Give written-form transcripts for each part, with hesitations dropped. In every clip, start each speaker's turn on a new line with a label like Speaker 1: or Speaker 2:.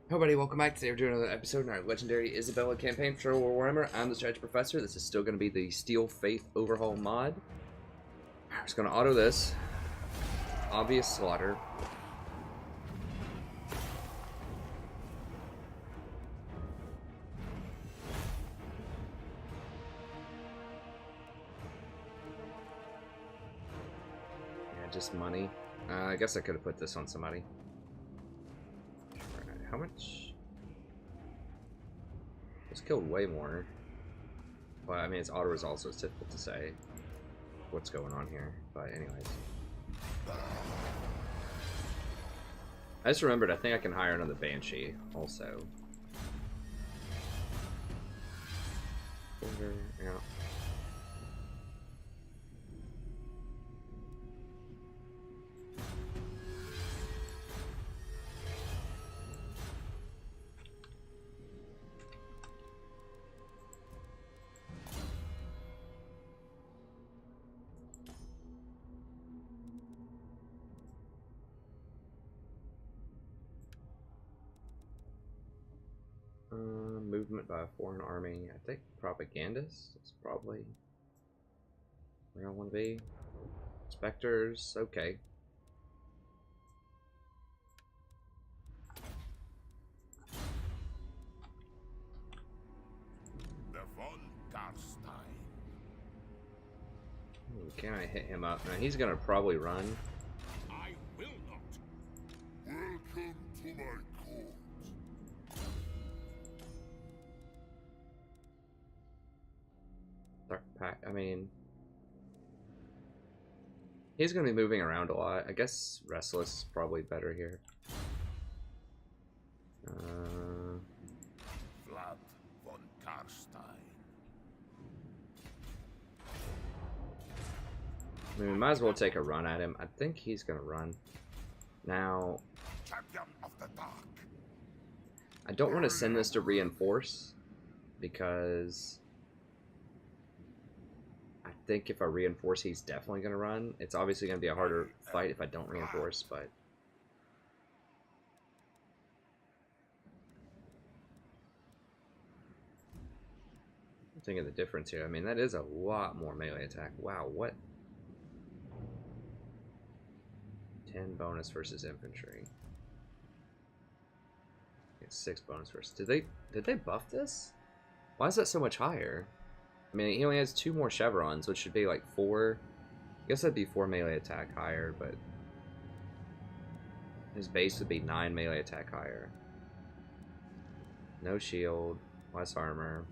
Speaker 1: Hey everybody, welcome back. Today we're doing another episode in our legendary Isabella campaign for Warhammer. I'm the strategy professor. This is still going to be the Steel Faith overhaul mod. I'm just going to auto this. Obvious slaughter. Yeah, just money. I guess I could have put this on somebody. Alright, how much? It's killed way more. But I mean, it's auto resolve, so it's difficult to say what's going on here. But anyways. I just remembered, I think I can hire another Banshee also. Yeah. Movement by a foreign army. I think propagandist is probably where I want to be. Spectres, okay. Can I hit him up? Now he's gonna probably run.
Speaker 2: I will not. Welcome to my court.
Speaker 1: Dark pack. I mean, he's gonna be moving around a lot. I guess restless is probably better here.
Speaker 2: Vlad von Karstein.
Speaker 1: I mean, we might as well take a run at him. I think he's gonna run. Now,
Speaker 2: Champion of the Dark.
Speaker 1: I don't want to send this to reinforce because I think if I reinforce, he's definitely gonna run. It's obviously gonna be a harder fight if I don't reinforce, but I'm thinking the difference here. I mean, that is a lot more melee attack. Wow, what? 10 bonus versus infantry. It's 6 bonus versus. Did they buff this? Why is that so much higher? I mean, he only has 2 more chevrons, which should be like 4. I guess that'd be 4 melee attack higher, but his base would be 9 melee attack higher. No shield, less armor.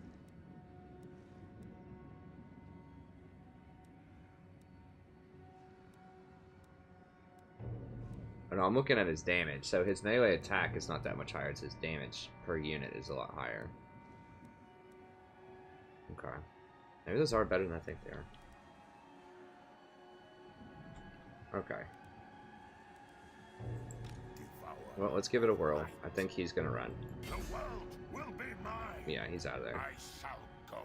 Speaker 1: Oh, no, I'm looking at his damage. So his melee attack is not that much higher. It's his damage per unit is a lot higher. Okay. Maybe those are better than I think they are. Okay. Well, let's give it a whirl. I think he's gonna run.
Speaker 2: The world will be mine.
Speaker 1: Yeah, he's out of there.
Speaker 2: I shall go.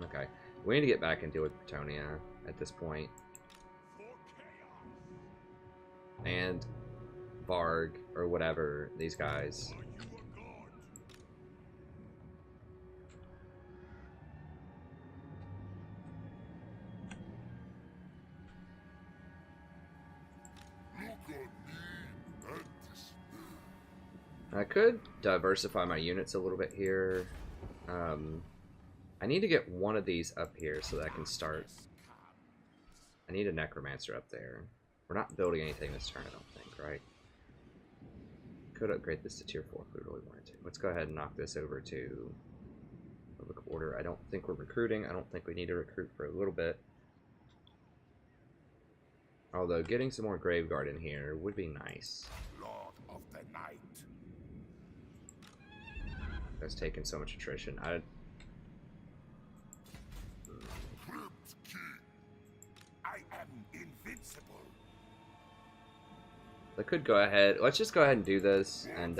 Speaker 1: Okay. We need to get back and deal with Bretonia at this point. And Varg, or whatever, these guys. I could diversify my units a little bit here. I need to get one of these up here so that I can start. I need a necromancer up there. We're not building anything this turn, I don't think, right? Could upgrade this to tier 4 if we really wanted to. Let's go ahead and knock this over to public order. I don't think we're recruiting. I don't think we need to recruit for a little bit. Although getting some more Graveguard in here would be nice.
Speaker 2: Lord of the Night.
Speaker 1: That's taken so much attrition.
Speaker 2: Crypt Key. I am invincible.
Speaker 1: I could go ahead. Let's just go ahead and do this and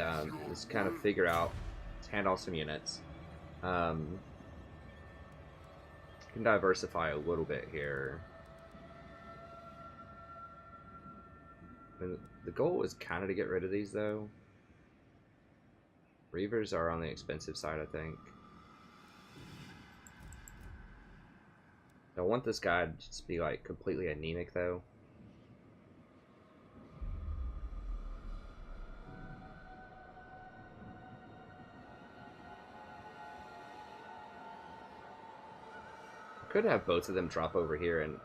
Speaker 1: just kind of figure out, hand off some units. Can diversify a little bit here. And the goal is kind of to get rid of these, though. Reavers are on the expensive side, I think. I want this guy to just be, like, completely anemic, though. I could have both of them drop over here and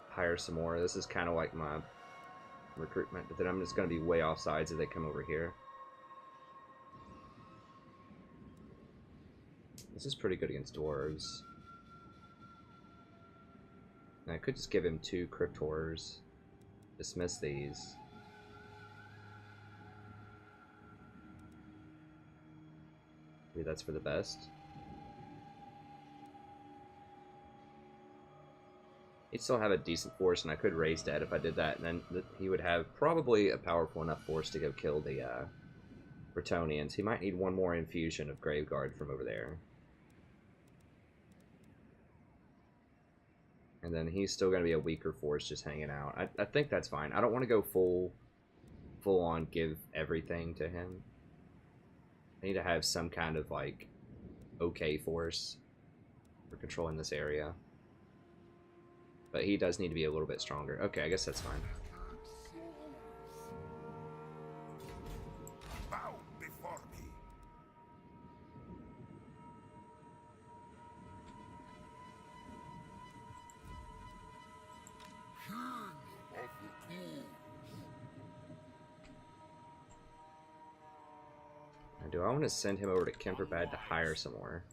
Speaker 1: hire some more. This is kind of like my recruitment, but then I'm just going to be way off sides if they come over here. This is pretty good against dwarves. And I could just give him 2 crypt horrors. Dismiss these. Maybe that's for the best. He'd still have a decent force, and I could raise dead if I did that, and then he would have probably a powerful enough force to go kill the Bretonnians. He might need one more infusion of Graveguard from over there. And then he's still going to be a weaker force just hanging out. I think that's fine. I don't want to go full on give everything to him. I need to have some kind of, like, okay force for controlling this area. But he does need to be a little bit stronger. Okay, I guess that's fine.
Speaker 2: Bow before me. King of the tools.
Speaker 1: Now, do I want to send him over to Kemperbad to hire some more?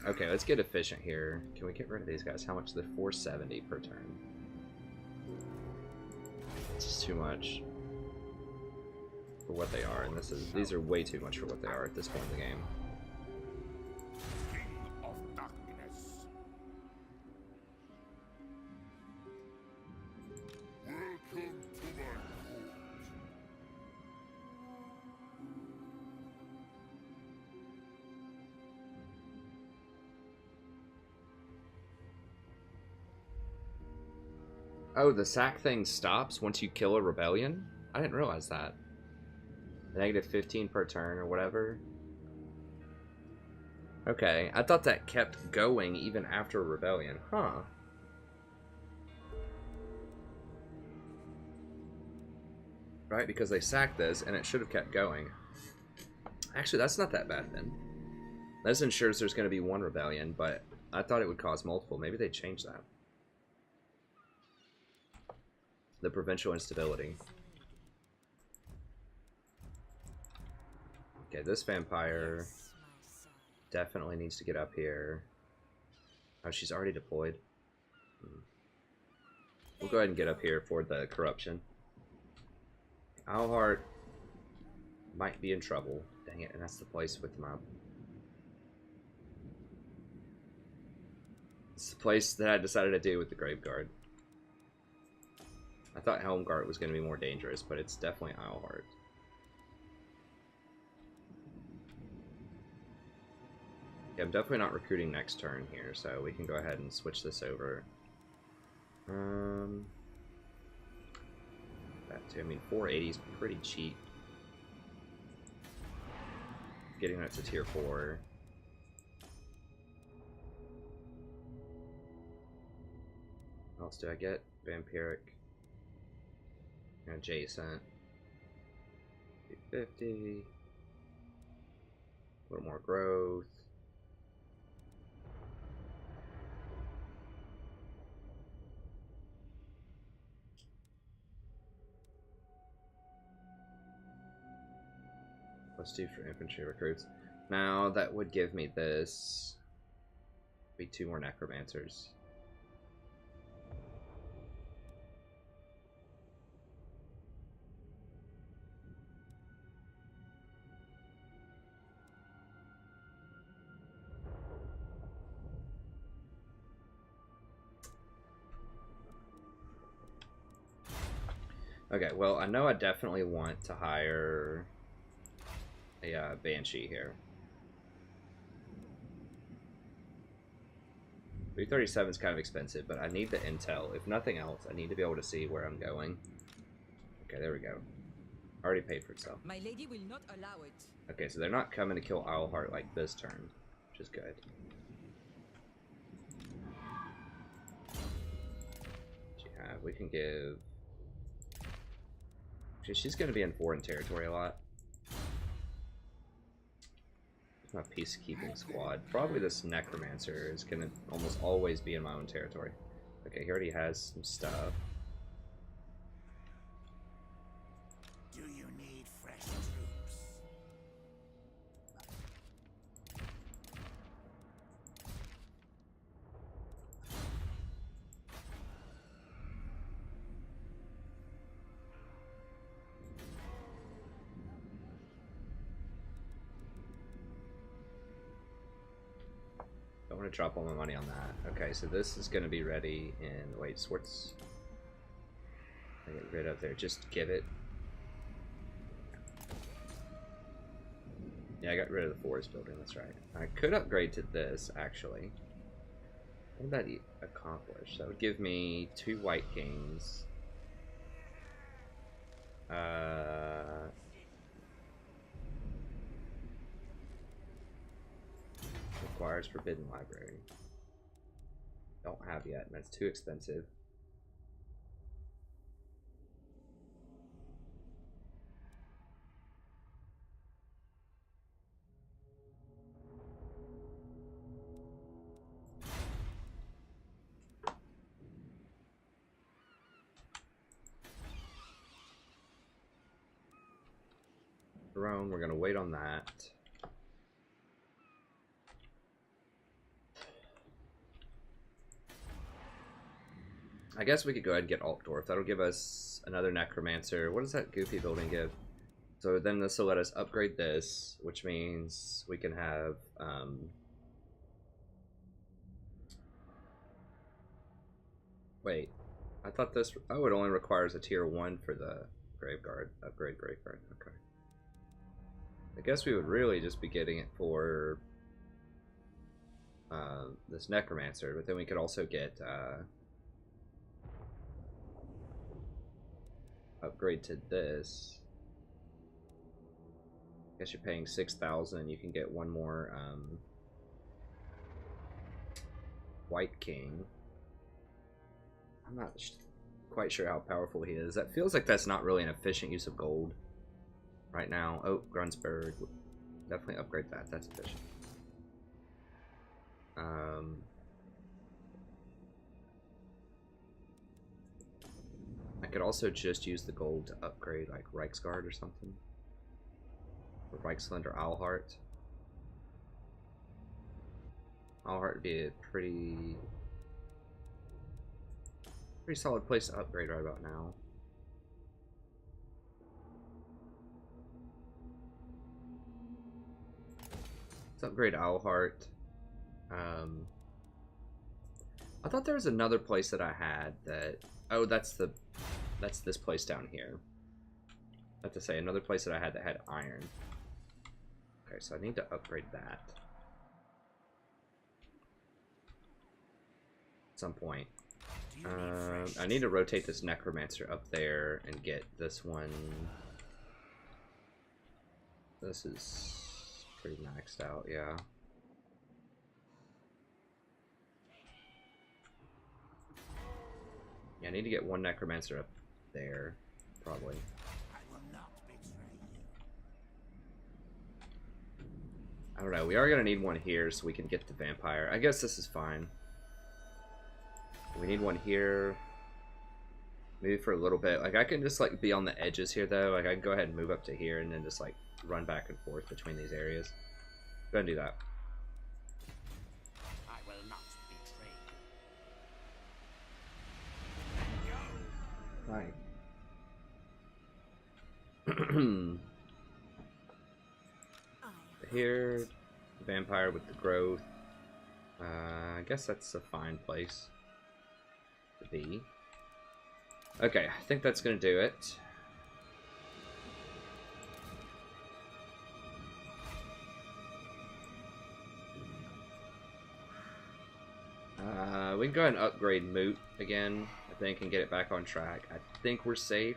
Speaker 1: Okay, let's get efficient here. Can we get rid of these guys? How much? They're 470 per turn. It's just too much for what they are, and these are way too much for what they are at this point in the game.
Speaker 2: King of darkness. Welcome to my court.
Speaker 1: Oh, the sack thing stops once you kill a rebellion? I didn't realize that. Negative 15 per turn or whatever. Okay, I thought that kept going even after a rebellion. Huh. Right, because they sacked this and it should have kept going. Actually, that's not that bad then. This ensures there's going to be one rebellion, but I thought it would cause multiple. Maybe they changed that. The provincial instability. Okay, this vampire definitely needs to get up here. Oh, she's already deployed. We'll go ahead and get up here for the corruption. Owlheart might be in trouble. Dang it, and that's the place with my... It's the place that I decided to do with the Graveguard. I thought Helmgart was going to be more dangerous, but it's definitely Owlheart. Yeah, I'm definitely not recruiting next turn here, so we can go ahead and switch this over. That too. I mean, 480 is pretty cheap. Getting that to tier 4. What else do I get? Vampiric. Adjacent. 250. A little more growth. Let's do for infantry recruits. Now that would give me this. Be 2 more necromancers. Okay, well, I know I definitely want to hire a Banshee here. 337 is kind of expensive, but I need the intel. If nothing else, I need to be able to see where I'm going. Okay, there we go. Already paid for itself.
Speaker 3: My lady will not allow it.
Speaker 1: Okay, so they're not coming to kill Owlheart like this turn, which is good. We can give... She's going to be in foreign territory a lot. My peacekeeping squad. Probably this necromancer is going to almost always be in my own territory. Okay, he already has some stuff.
Speaker 2: Do you need fresh troops?
Speaker 1: I want to drop all my money on that. Okay, so this is going to be ready in... Wait, Swartz... I get rid of there. Just give it. Yeah, I got rid of the forest building, that's right. I could upgrade to this, actually. What would that accomplish? That would give me 2 White Kings. Requires Forbidden Library. Don't have yet, and that's too expensive. Throne, we're gonna wait on that. I guess we could go ahead and get Altdorf. That'll give us another Necromancer. What does that goofy building give? So then this will let us upgrade this, which means we can have wait, I thought this, oh, it only requires a tier 1 for the Graveguard, upgrade Graveguard, okay. I guess we would really just be getting it for this Necromancer, but then we could also get upgrade to this. I guess you're paying 6,000. You can get one more White King. I'm not quite sure how powerful he is. That feels like that's not really an efficient use of gold right now. Oh, Grunsberg. Definitely upgrade that. That's efficient. I could also just use the gold to upgrade like Reichsguard or something. Or Reichsland or Owlheart. Owlheart would be a pretty solid place to upgrade right about now. Let's upgrade Owlheart. I thought there was another place that I had that... Oh, that's this place down here. I have to say, another place that I had that had iron. Okay, so I need to upgrade that. At some point. I need to rotate this Necromancer up there and get this one. This is pretty maxed out, yeah. Yeah, I need to get one Necromancer up there, probably.
Speaker 2: I will not betray you.
Speaker 1: I don't know, we are gonna need one here so we can get the Vampire. I guess this is fine. We need one here. Maybe for a little bit. Like, I can just, like, be on the edges here, though. Like, I can go ahead and move up to here and then just, like, run back and forth between these areas. Go ahead and do that.
Speaker 2: I will not betray you.
Speaker 1: Right. Here, Vampire with the growth. I guess that's a fine place to be. Okay, I think that's gonna do it. can go ahead and upgrade Moot again, I think, and get it back on track. I think we're safe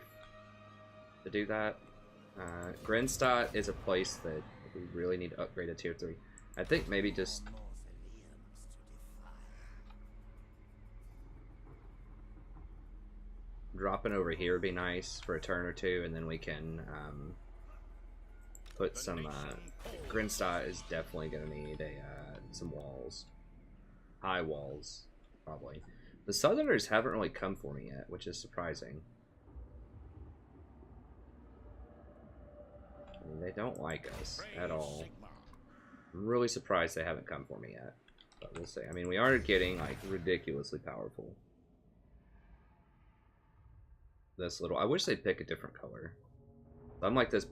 Speaker 1: to do that. Grenstadt is a place that we really need to upgrade to tier 3. I think maybe just... dropping over here would be nice for a turn or two, and then we can put some... Grenstadt is definitely going to need some walls. High walls, probably. The Southerners haven't really come for me yet, which is surprising. I mean, they don't like us at all. I'm really surprised they haven't come for me yet. But we'll see. I mean, we are getting, like, ridiculously powerful. This little... I wish they'd pick a different color. I'm like this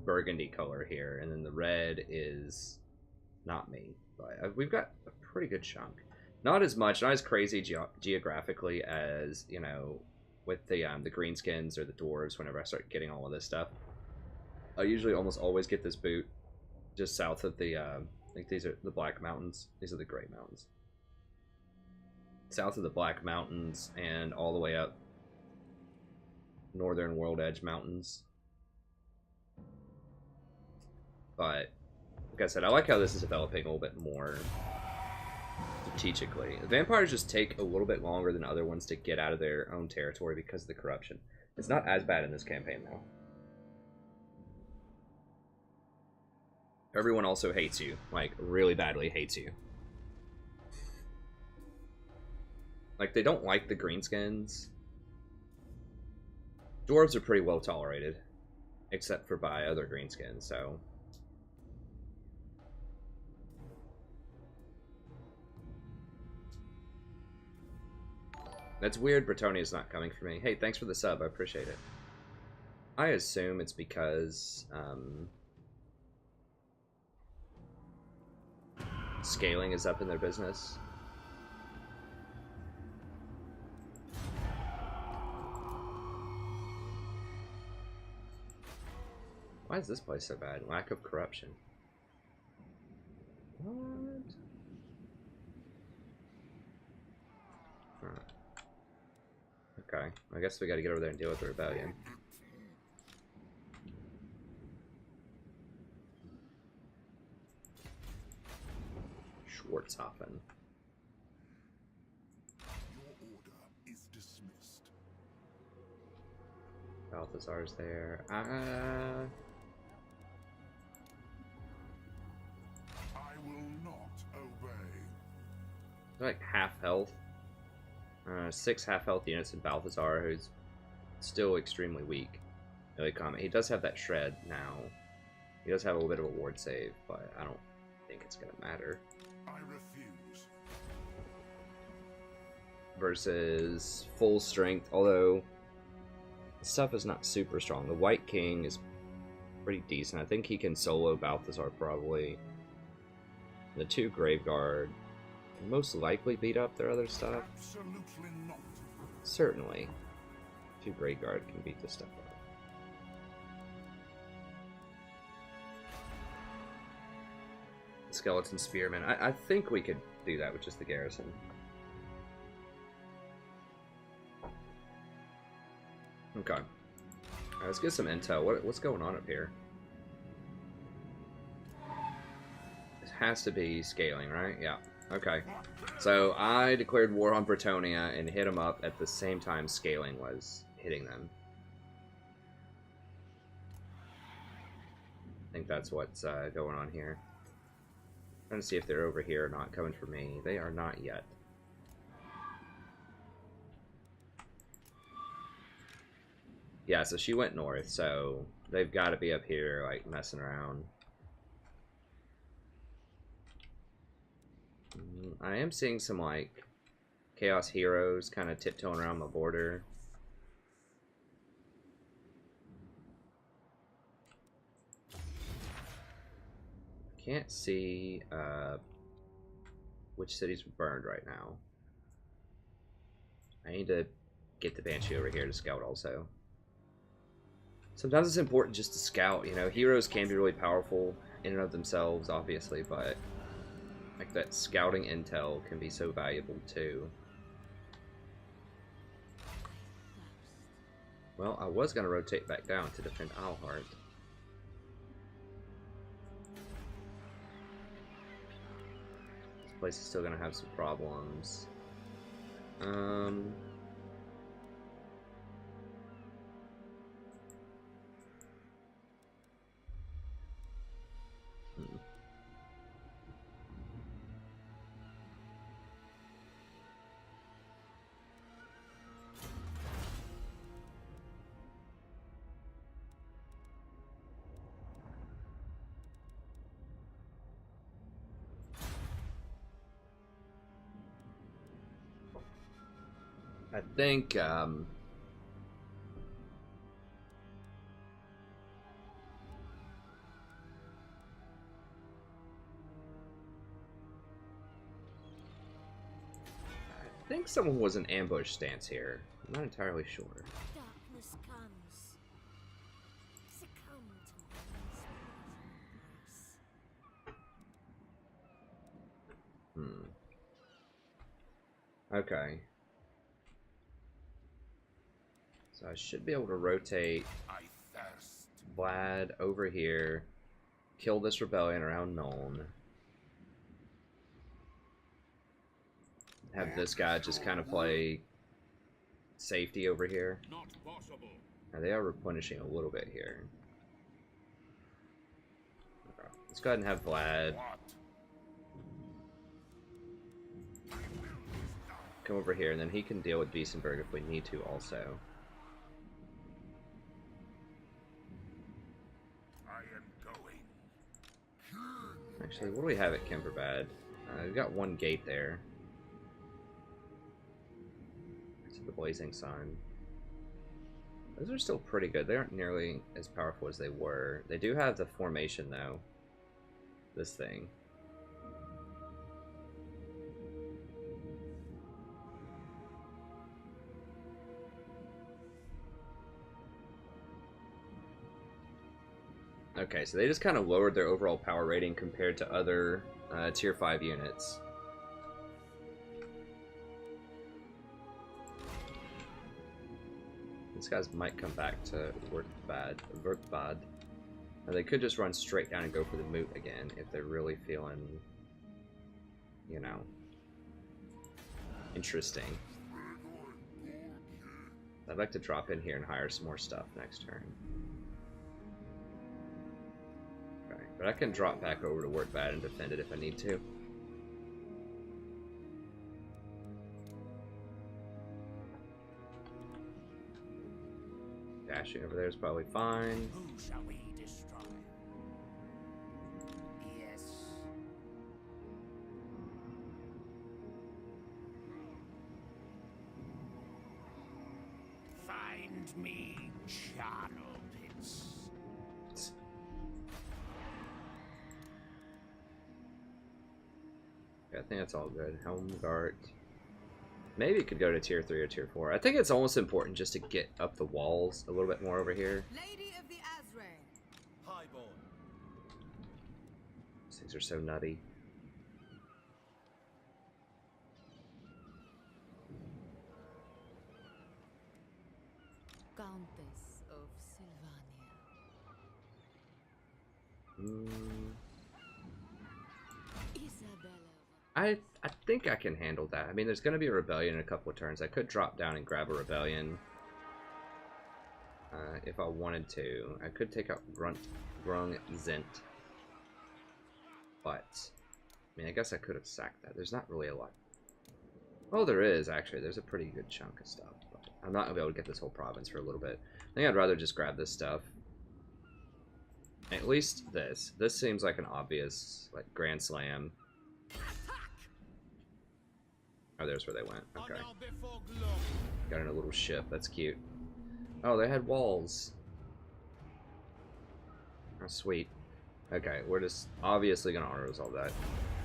Speaker 1: burgundy color here, and then the red is not me. But we've got a pretty good chunk. Not as much, not as crazy geographically as, you know, with the greenskins or the dwarves whenever I start getting all of this stuff. I usually almost always get this boot just south of the, I think these are the Black Mountains. These are the Gray Mountains. South of the Black Mountains and all the way up Northern World Edge Mountains. But, like I said, I like how this is developing a little bit more strategically. The vampires just take a little bit longer than other ones to get out of their own territory because of the corruption. It's not as bad in this campaign, though. Everyone also hates you. Like, really badly hates you. Like, they don't like the greenskins. Dwarves are pretty well tolerated. Except for by other greenskins, so... That's weird, Bretonia's not coming for me. Hey, thanks for the sub, I appreciate it. I assume it's because, scaling is up in their business. Why is this place so bad? Lack of corruption. What? Huh. Okay, I guess we gotta get over there and deal with the rebellion. Schwarzhofen.
Speaker 2: Your order is dismissed.
Speaker 1: Balthazar's there.
Speaker 2: I will not obey.
Speaker 1: Like half health. 6 half health units in Balthazar, who's still extremely weak. Really common. He does have that shred now. He does have a little bit of a ward save, but I don't think it's gonna matter.
Speaker 2: I refuse.
Speaker 1: Versus full strength, although stuff is not super strong. The White King is pretty decent. I think he can solo Balthazar probably. The 2 Graveguard can most likely beat up their other stuff.
Speaker 2: Absolutely not.
Speaker 1: Certainly. 2 Graveguard can beat this stuff up. Skeleton Spearman. I think we could do that with just the garrison. Okay. Alright, let's get some intel. What's going on up here? This has to be scaling, right? Yeah. Okay. So I declared war on Bretonia and hit them up at the same time scaling was hitting them. I think that's what's going on here. Trying to see if they're over here or not coming for me. They are not yet. Yeah, so she went north, so they've got to be up here, like, messing around. I am seeing some, like, Chaos Heroes kind of tiptoeing around the border. Can't see which cities are burned right now. I need to get the Banshee over here to scout also. Sometimes it's important just to scout, you know. Heroes can be really powerful in and of themselves, obviously, but Like, that scouting intel can be so valuable too. Well, I was going to rotate back down to defend Alhart. This place is still going to have some problems. Hmm. I think, someone was in ambush stance here. I'm not entirely sure.
Speaker 3: Darkness comes. Succumb to one's
Speaker 1: Okay. So I should be able to rotate
Speaker 2: I thirst.
Speaker 1: Vlad over here, kill this rebellion around Nuln. Have this guy just kind of play safety over here.
Speaker 2: Not possible.
Speaker 1: Now they are replenishing a little bit here. Okay. Let's go ahead and have Vlad
Speaker 2: What?
Speaker 1: come over here, and then he can deal with Biesenberg if we need to also.
Speaker 2: I am going.
Speaker 1: Actually, what do we have at Kemperbad? We've got one gate there. To the Blazing Sun. Those are still pretty good. They aren't nearly as powerful as they were. They do have the formation, though. This thing. Okay, so they just kind of lowered their overall power rating compared to other tier 5 units. These guys might come back to Werkbad. Or they could just run straight down and go for the moot again if they're really feeling, you know, interesting. I'd like to drop in here and hire some more stuff next turn. Okay, but I can drop back over to Werkbad and defend it if I need to. Dashing over there is probably fine.
Speaker 2: Who shall we destroy? Yes. Find me charnel pits.
Speaker 1: Yeah, I think that's all good. Helmgart. Maybe it could go to tier 3 or tier 4. I think it's almost important just to get up the walls a little bit more over here.
Speaker 3: Lady of the Azrael.
Speaker 2: Highborn.
Speaker 1: These things are so nutty.
Speaker 3: Countess of Sylvania. Isabella.
Speaker 1: I think I can handle that. I mean, there's going to be a rebellion in a couple of turns. I could drop down and grab a rebellion if I wanted to. I could take out Grung Zent. But, I mean, I guess I could have sacked that. There's not really a lot. Oh, there is, actually. There's a pretty good chunk of stuff. But I'm not going to be able to get this whole province for a little bit. I think I'd rather just grab this stuff. At least this. This seems like an obvious, like, Grand Slam. Oh, there's where they went. Okay. Got in a little ship. That's cute. Oh, they had walls. Oh, sweet. Okay, we're just obviously gonna auto-resolve that.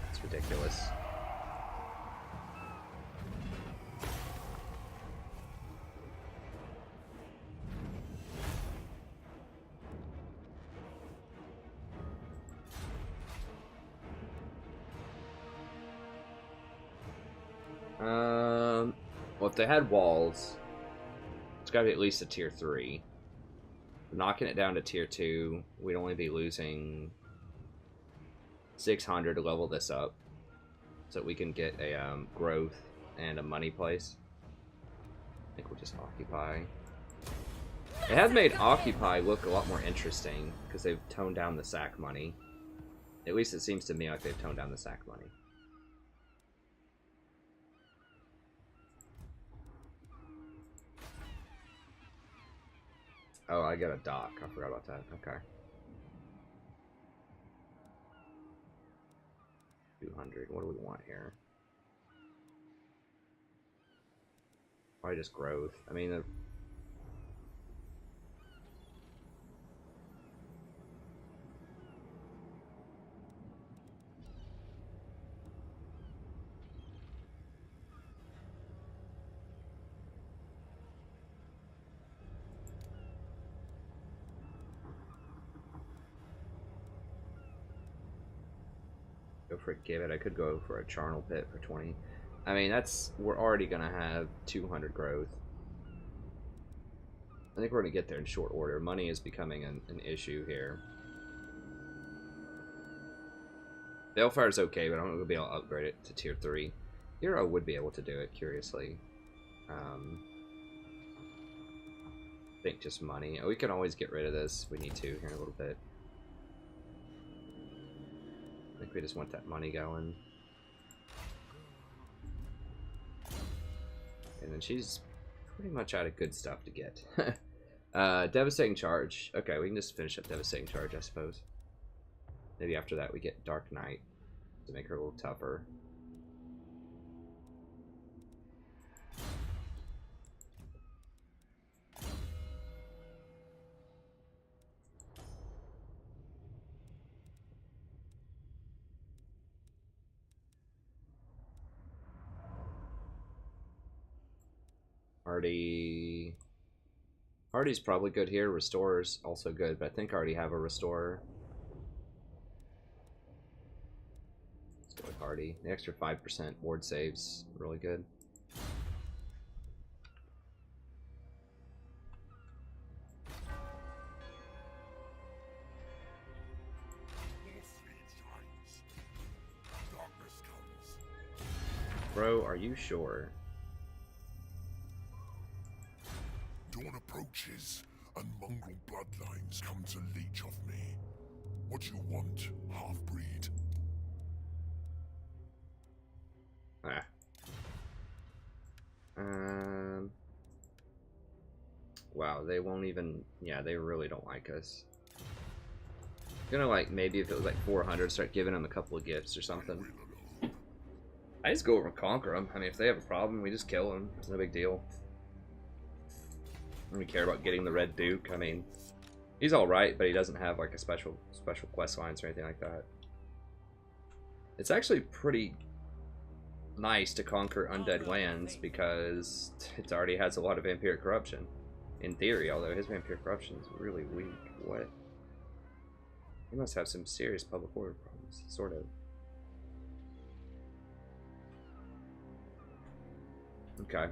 Speaker 1: It's ridiculous. Well, if they had walls, it's got to be at least a tier 3. Knocking it down to tier 2, we'd only be losing 600 to level this up, so that we can get a growth and a money place. I think we'll just occupy. They have made occupy look a lot more interesting because they've toned down the sack money. At least it seems to me like they've toned down the sack money. Oh, I got a dock. I forgot about that. Okay. 200. What do we want here? Probably just growth. I mean, go for a give it. I could go for a charnel pit for 20. I mean, we're already gonna have 200 growth. I think we're gonna get there in short order. Money is becoming an issue here. Balefire's okay, but I'm not gonna be able to upgrade it to tier 3. Hero would be able to do it, curiously. I think just money. We can always get rid of this if we need to here in a little bit. I think we just want that money going. And then she's pretty much out of good stuff to get. Devastating Charge. Okay, we can just finish up Devastating Charge, I suppose. Maybe after that we get Dark Knight to make her a little tougher. Hardy's probably good here. Restorer's also good, but I think I already have a Restorer. Let's go with Hardy. The extra 5% ward saves, really good. Bro, are you sure?
Speaker 2: Dawn approaches, and mongrel bloodlines come to leech off me. What you want, half-breed?
Speaker 1: Ah. Wow, they won't even... Yeah, they really don't like us. Gonna, like, maybe if it was like 400, start giving them a couple of gifts or something. I just go over and conquer them. I mean, if they have a problem, we just kill them. It's no big deal. I don't really care about getting the Red Duke. I mean, he's alright, but he doesn't have, like, a special quest lines or anything like that. It's actually pretty nice to conquer undead lands because it already has a lot of vampiric corruption. In theory, although his vampiric corruption is really weak. What? He must have some serious public order problems. Sort of. Okay.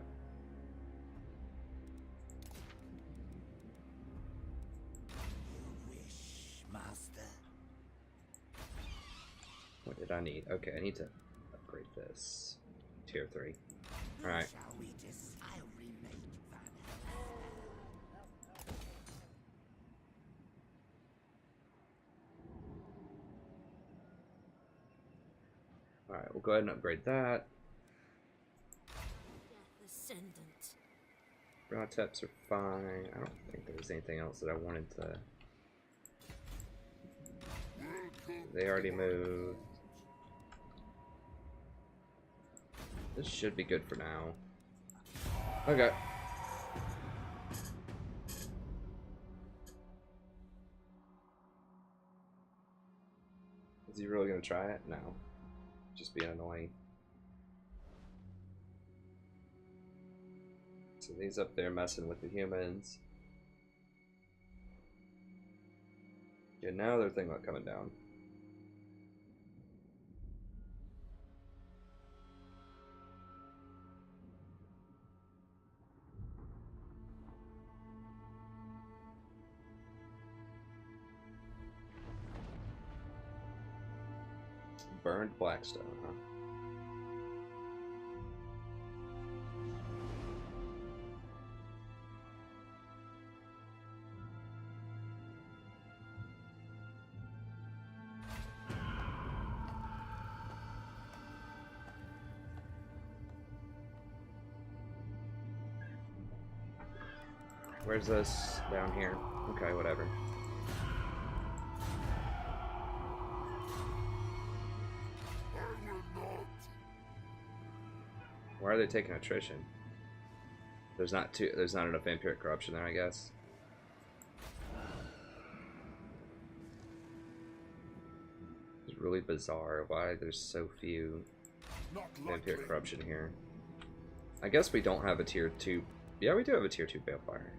Speaker 4: Wish, master.
Speaker 1: What did I need? Okay, I need to upgrade this. Tier 3. Alright.
Speaker 4: Shall we just remake
Speaker 1: Alright, we'll go ahead and upgrade that.
Speaker 3: Ascendant.
Speaker 1: Raw taps are fine. I don't think there was anything else that I wanted to... They already moved. This should be good for now. Okay. Is he really gonna try it? No. Just being annoying. So these up there messing with the humans. Yeah, now they're thinking about coming down. Burned Blackstone, huh? Where's this? Down here. Okay, whatever. Why are they taking attrition? There's not enough vampiric corruption there, I guess. It's really bizarre why there's so few vampiric corruption here. I guess we don't have a tier 2. Yeah, we do have a tier 2 vampire.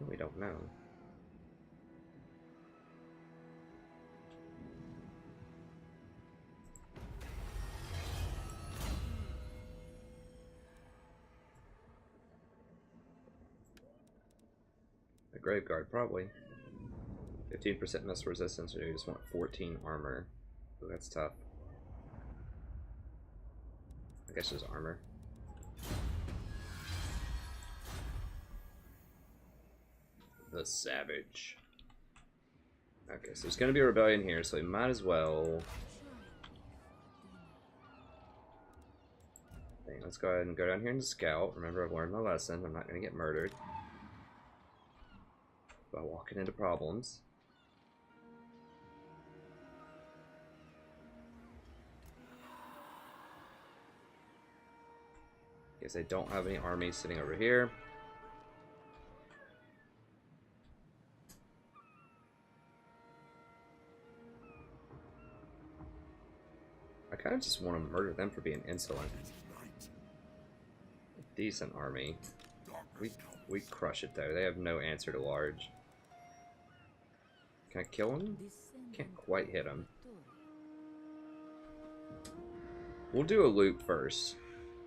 Speaker 1: We don't know. A Graveguard, probably. 15% missile resistance, or you just want 14 armor. Ooh, that's tough. I guess just armor. The Savage. Okay, so there's gonna be a rebellion here, so we might as well. Okay, let's go ahead and go down here and scout. Remember, I've learned my lesson. I'm not gonna get murdered by walking into problems. Guess I don't have any armies sitting over here. I kind of just want to murder them for being insolent. Decent army. We crush it though. They have no answer to large. Can I kill him? Can't quite hit him. We'll do a loop first,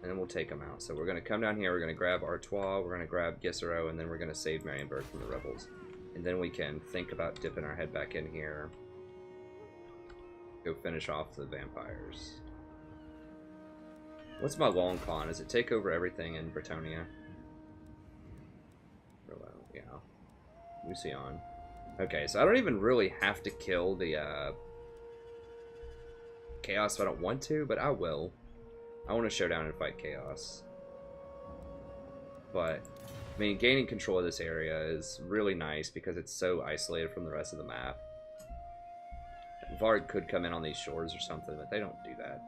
Speaker 1: and then we'll take them out. So we're going to come down here, we're going to grab Artois, we're going to grab Gissero, and then we're going to save Marienburg from the rebels. And then we can think about dipping our head back in here. Go finish off the vampires. What's my long con? Is it take over everything in Bretonnia? Yeah. Lucian. Okay, so I don't even really have to kill the Chaos if I don't want to, but I will. I want to show down and fight Chaos. But, I mean, gaining control of this area is really nice because it's so isolated from the rest of the map. Vlad could come in on these shores or something, but they don't do that.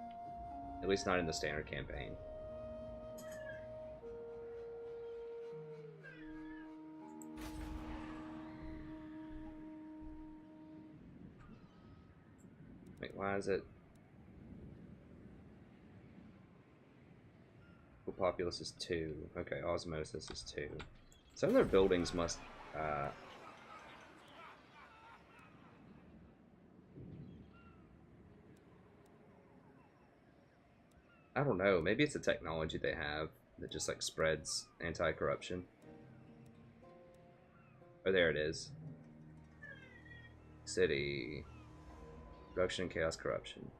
Speaker 1: At least not in the standard campaign. Wait, why is it? Populace is 2. Okay, Osmosis is 2. Some of their buildings must... I don't know. Maybe it's a technology they have that just like spreads anti-corruption. Oh, there it is. City. Reduction, chaos, corruption.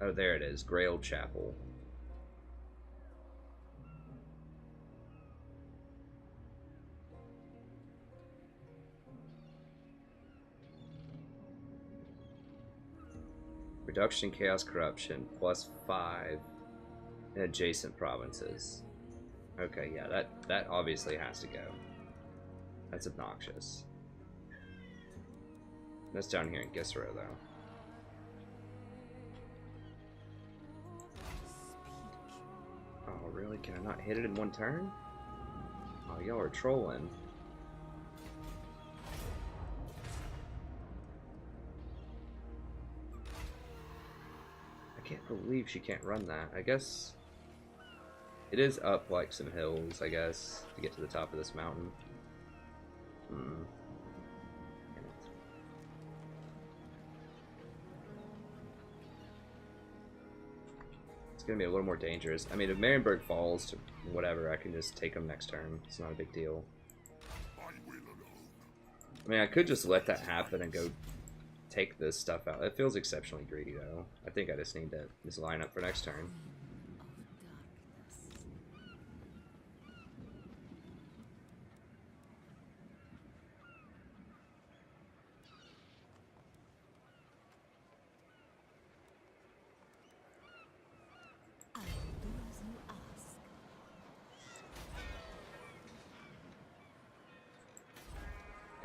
Speaker 1: Oh, there it is. Grail Chapel. Reduction, chaos, corruption, +5 in adjacent provinces. Okay, yeah, that obviously has to go. That's obnoxious. That's down here in Gissero, though. Oh, really? Can I not hit it in one turn? Oh, y'all are trolling. I can't believe she can't run that. I guess it is up like some hills, I guess, to get to the top of this mountain. It's gonna be a little more dangerous. I mean, if Marienburg falls to whatever, I can just take them next turn. It's not a big deal.
Speaker 2: I will alone.
Speaker 1: I mean, I could just let that happen and go take this stuff out. It feels exceptionally greedy, though. I think I just need to just line up for next turn.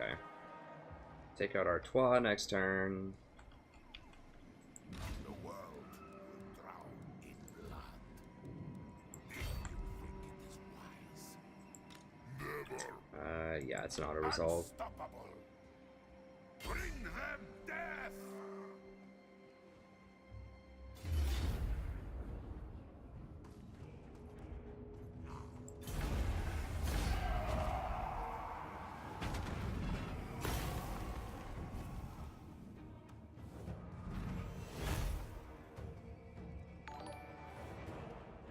Speaker 1: Okay. Take out Artois next turn.
Speaker 2: The world will drown in blood. If you think it is wise. Never.
Speaker 1: Yeah, it's an auto resolve.
Speaker 2: Unstoppable. Bring them death.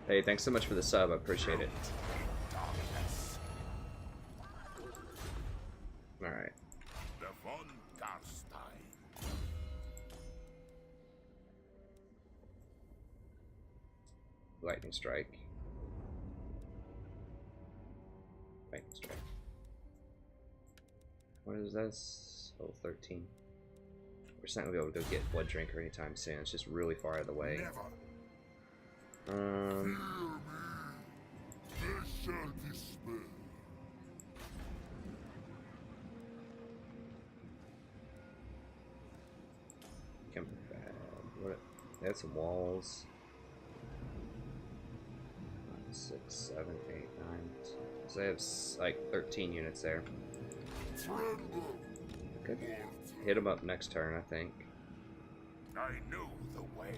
Speaker 1: Hey, thanks so much for the sub. I appreciate it. Alright.
Speaker 2: The von Garstein.
Speaker 1: Lightning strike. Lightning strike. What is this? Oh, 13. We're just not gonna be able to go get Blood Drinker anytime soon. It's just really far out of the way.
Speaker 2: Never. They shall despair.
Speaker 1: What? They had some walls. 6, 7, 8, 9. So they have like 13 units there. Could hit them up next turn, I think.
Speaker 2: I knew the way.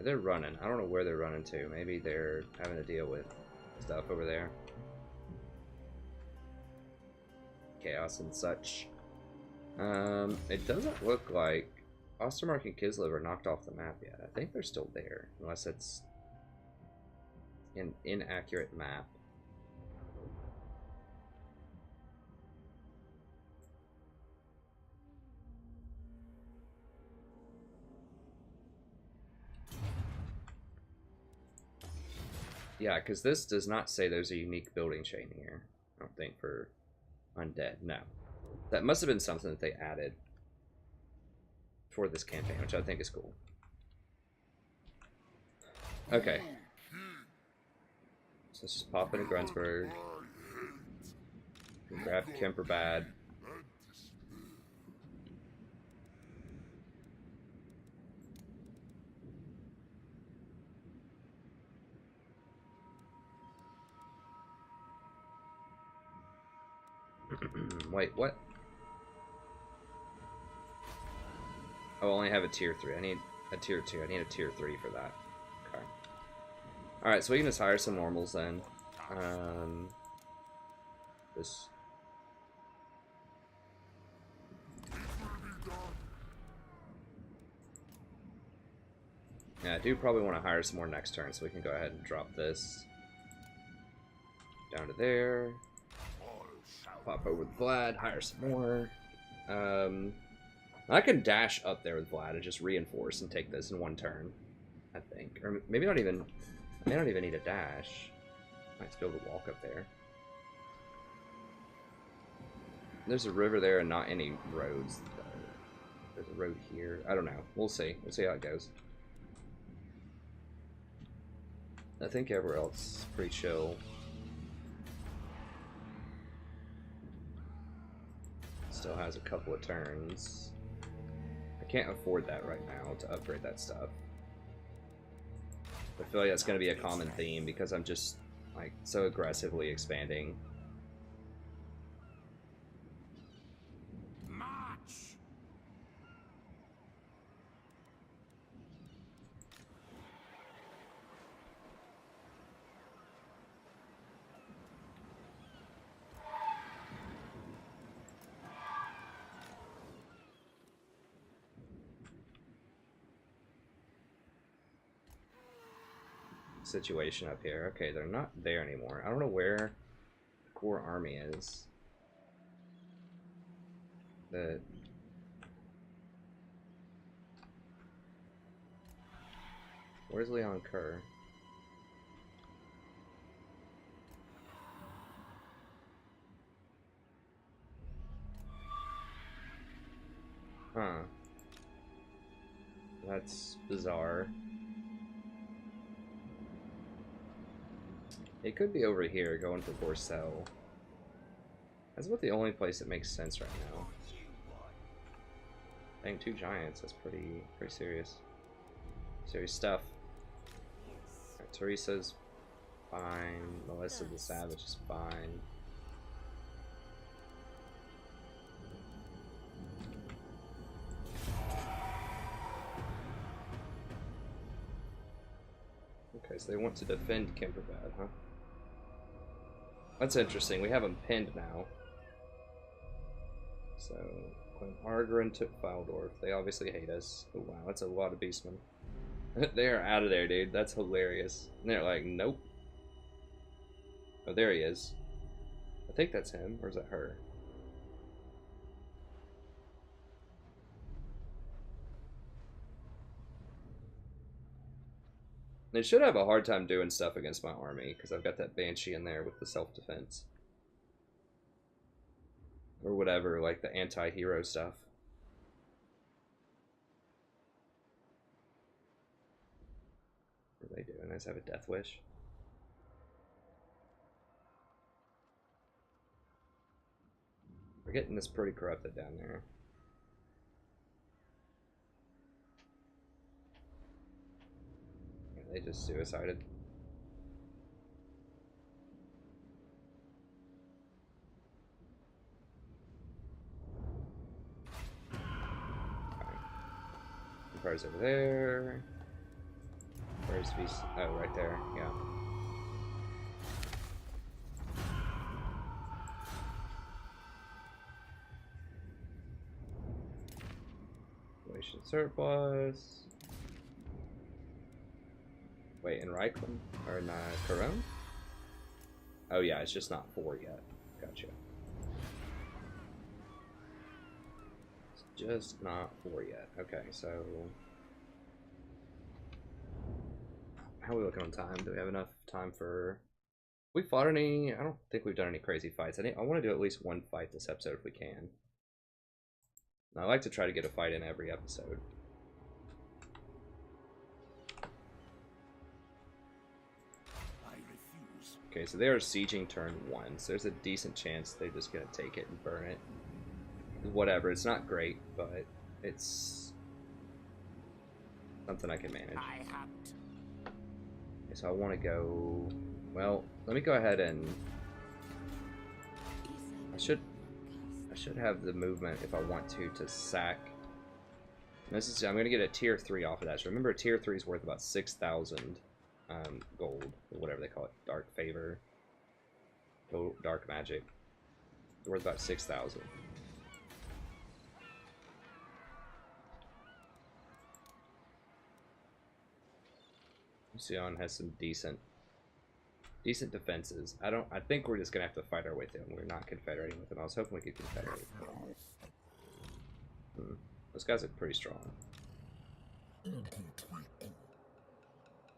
Speaker 1: They're running. I don't know where they're running to. Maybe they're having to deal with stuff over there. Chaos and such. It doesn't look like Ostermark and Kislev are knocked off the map yet. I think they're still there, unless it's an inaccurate map. Yeah, because this does not say there's a unique building chain here. I don't think for undead. No. That must have been something that they added for this campaign, which I think is cool. Okay. So let's just pop into Grunsburg. Grab Kemperbad. Wait, what? Oh, I only have a tier 3. I need a tier 2. I need a tier 3 for that. Okay. Alright, so we can just hire some normals then. This. Yeah, I do probably want to hire some more next turn, so we can go ahead and drop this down to there. Pop over with Vlad, hire some more. I can dash up there with Vlad and just reinforce and take this in one turn, I think. Or maybe not even, I may not even need a dash. Might just be able to walk up there. There's a river there and not any roads. There's a road here. I don't know. We'll see. We'll see how it goes. I think everywhere else is pretty chill. Still has a couple of turns. I can't afford that right now to upgrade that stuff. I feel like that's going to be a common theme because I'm just like so aggressively expanding.
Speaker 2: March.
Speaker 1: situation up here. Okay, they're not there anymore. I don't know where the core army is. Where's Leon Kerr? Huh. That's bizarre. It could be over here, going for Borcel. That's about the only place that makes sense right now. Dang, 2 giants, that's pretty serious. Serious stuff. Right, Teresa's fine. Melissa the Savage is fine. Okay, so they want to defend Kimberbad, huh? That's interesting. We have them pinned now. So, when Argren took Faldorf, they obviously hate us. Oh wow, that's a lot of beastmen. They are out of there, dude. That's hilarious. And they're like, nope. Oh, there he is. I think that's him, or is that her? They should have a hard time doing stuff against my army, because I've got that Banshee in there with the self-defense. Or whatever, like the anti-hero stuff. What are they doing? I just have a death wish. We're getting this pretty corrupted down there. Yeah, they just suicided. Empire's over there. Where's VC? Oh, right there. Yeah. Population surplus. Wait, in Reichland? Or in Corone? Oh yeah, it's just not 4 yet. Gotcha. It's just not 4 yet. Okay, so... How are we looking on time? Do we have enough time for... We fought any... I don't think we've done any crazy fights. I want to do at least 1 fight this episode if we can. And I like to try to get a fight in every episode.
Speaker 4: I refuse.
Speaker 1: Okay, so they are sieging turn 1, so there's a decent chance they're just gonna take it and burn it. Whatever, it's not great, but it's something I can manage. Okay, so I want to go... Well, let me go ahead and... I should have the movement if I want to sack. And this is, I'm going to get a tier 3 off of that. So remember, tier 3 is worth about 6,000 gold, or whatever they call it, dark favor, dark magic. It's worth about 6,000. Sion has some decent defenses. I think we're just gonna have to fight our way through them. We're not confederating with them. I was hoping we could confederate with them. Those guys are pretty strong.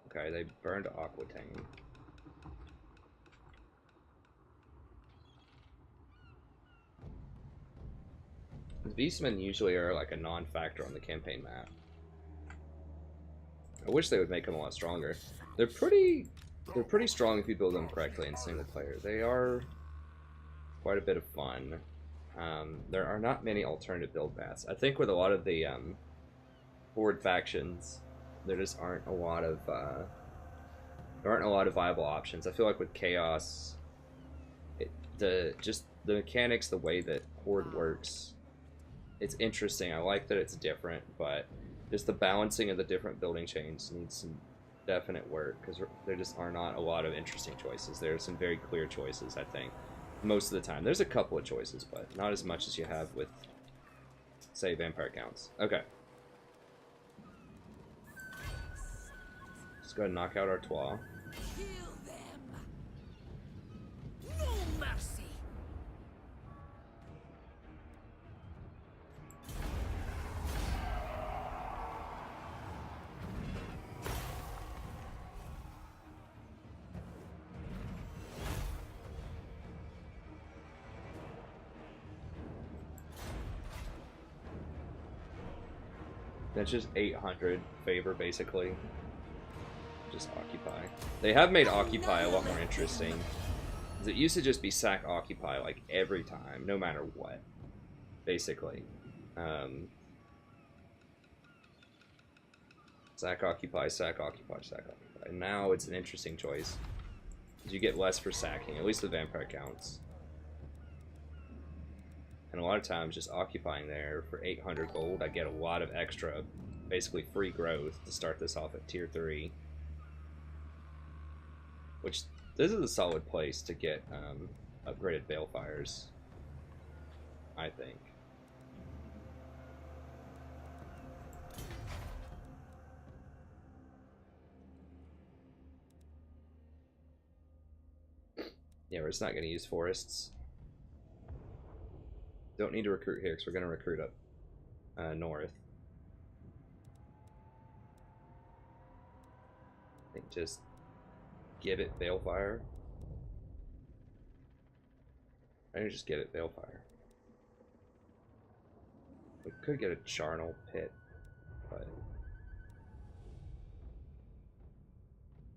Speaker 1: Okay, they burned Aquitaine. The Beastmen usually are like a non-factor on the campaign map. I wish they would make them a lot stronger. They're pretty strong if you build them correctly in single player. They are quite a bit of fun. There are not many alternative build paths. I think with a lot of the horde factions, there just aren't a lot of viable options. I feel like with Chaos, the mechanics, the way that horde works, it's interesting. I like that it's different, but just the balancing of the different building chains needs some definite work, because there just are not a lot of interesting choices. There are some very clear choices, I think, most of the time. There's a couple of choices, but not as much as you have with, say, Vampire Counts. Okay. Let's go ahead and knock out Artois. That's just 800 favor, basically. Just occupy. They have made occupy a lot more interesting. Because it used to just be sack occupy, like, every time, no matter what. Basically. Sack occupy, sack occupy, sack occupy. And now it's an interesting choice. Because you get less for sacking, at least the vampire counts. And a lot of times, just occupying there for 800 gold, I get a lot of extra, basically free growth to start this off at tier 3. Which, this is a solid place to get upgraded balefires, I think. Yeah, we're just not going to use forests. Don't need to recruit here because we're going to recruit up north. I think just give it Balefire. I think just give it Balefire. We could get a Charnel Pit, but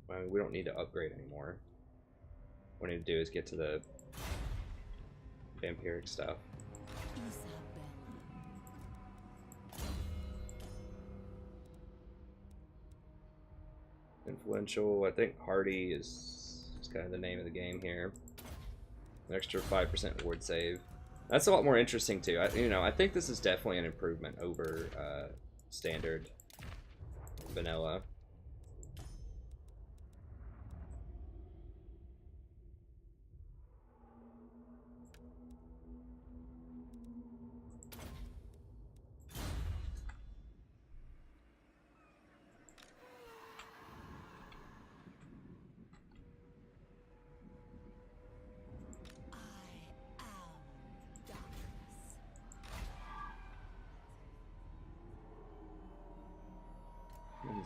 Speaker 1: I mean, we don't need to upgrade anymore. What we need to do is get to the vampiric stuff.
Speaker 3: Isabella.
Speaker 1: Influential, I think Hardy is kind of the name of the game here. An extra 5% ward save. That's a lot more interesting too. I think this is definitely an improvement over standard vanilla.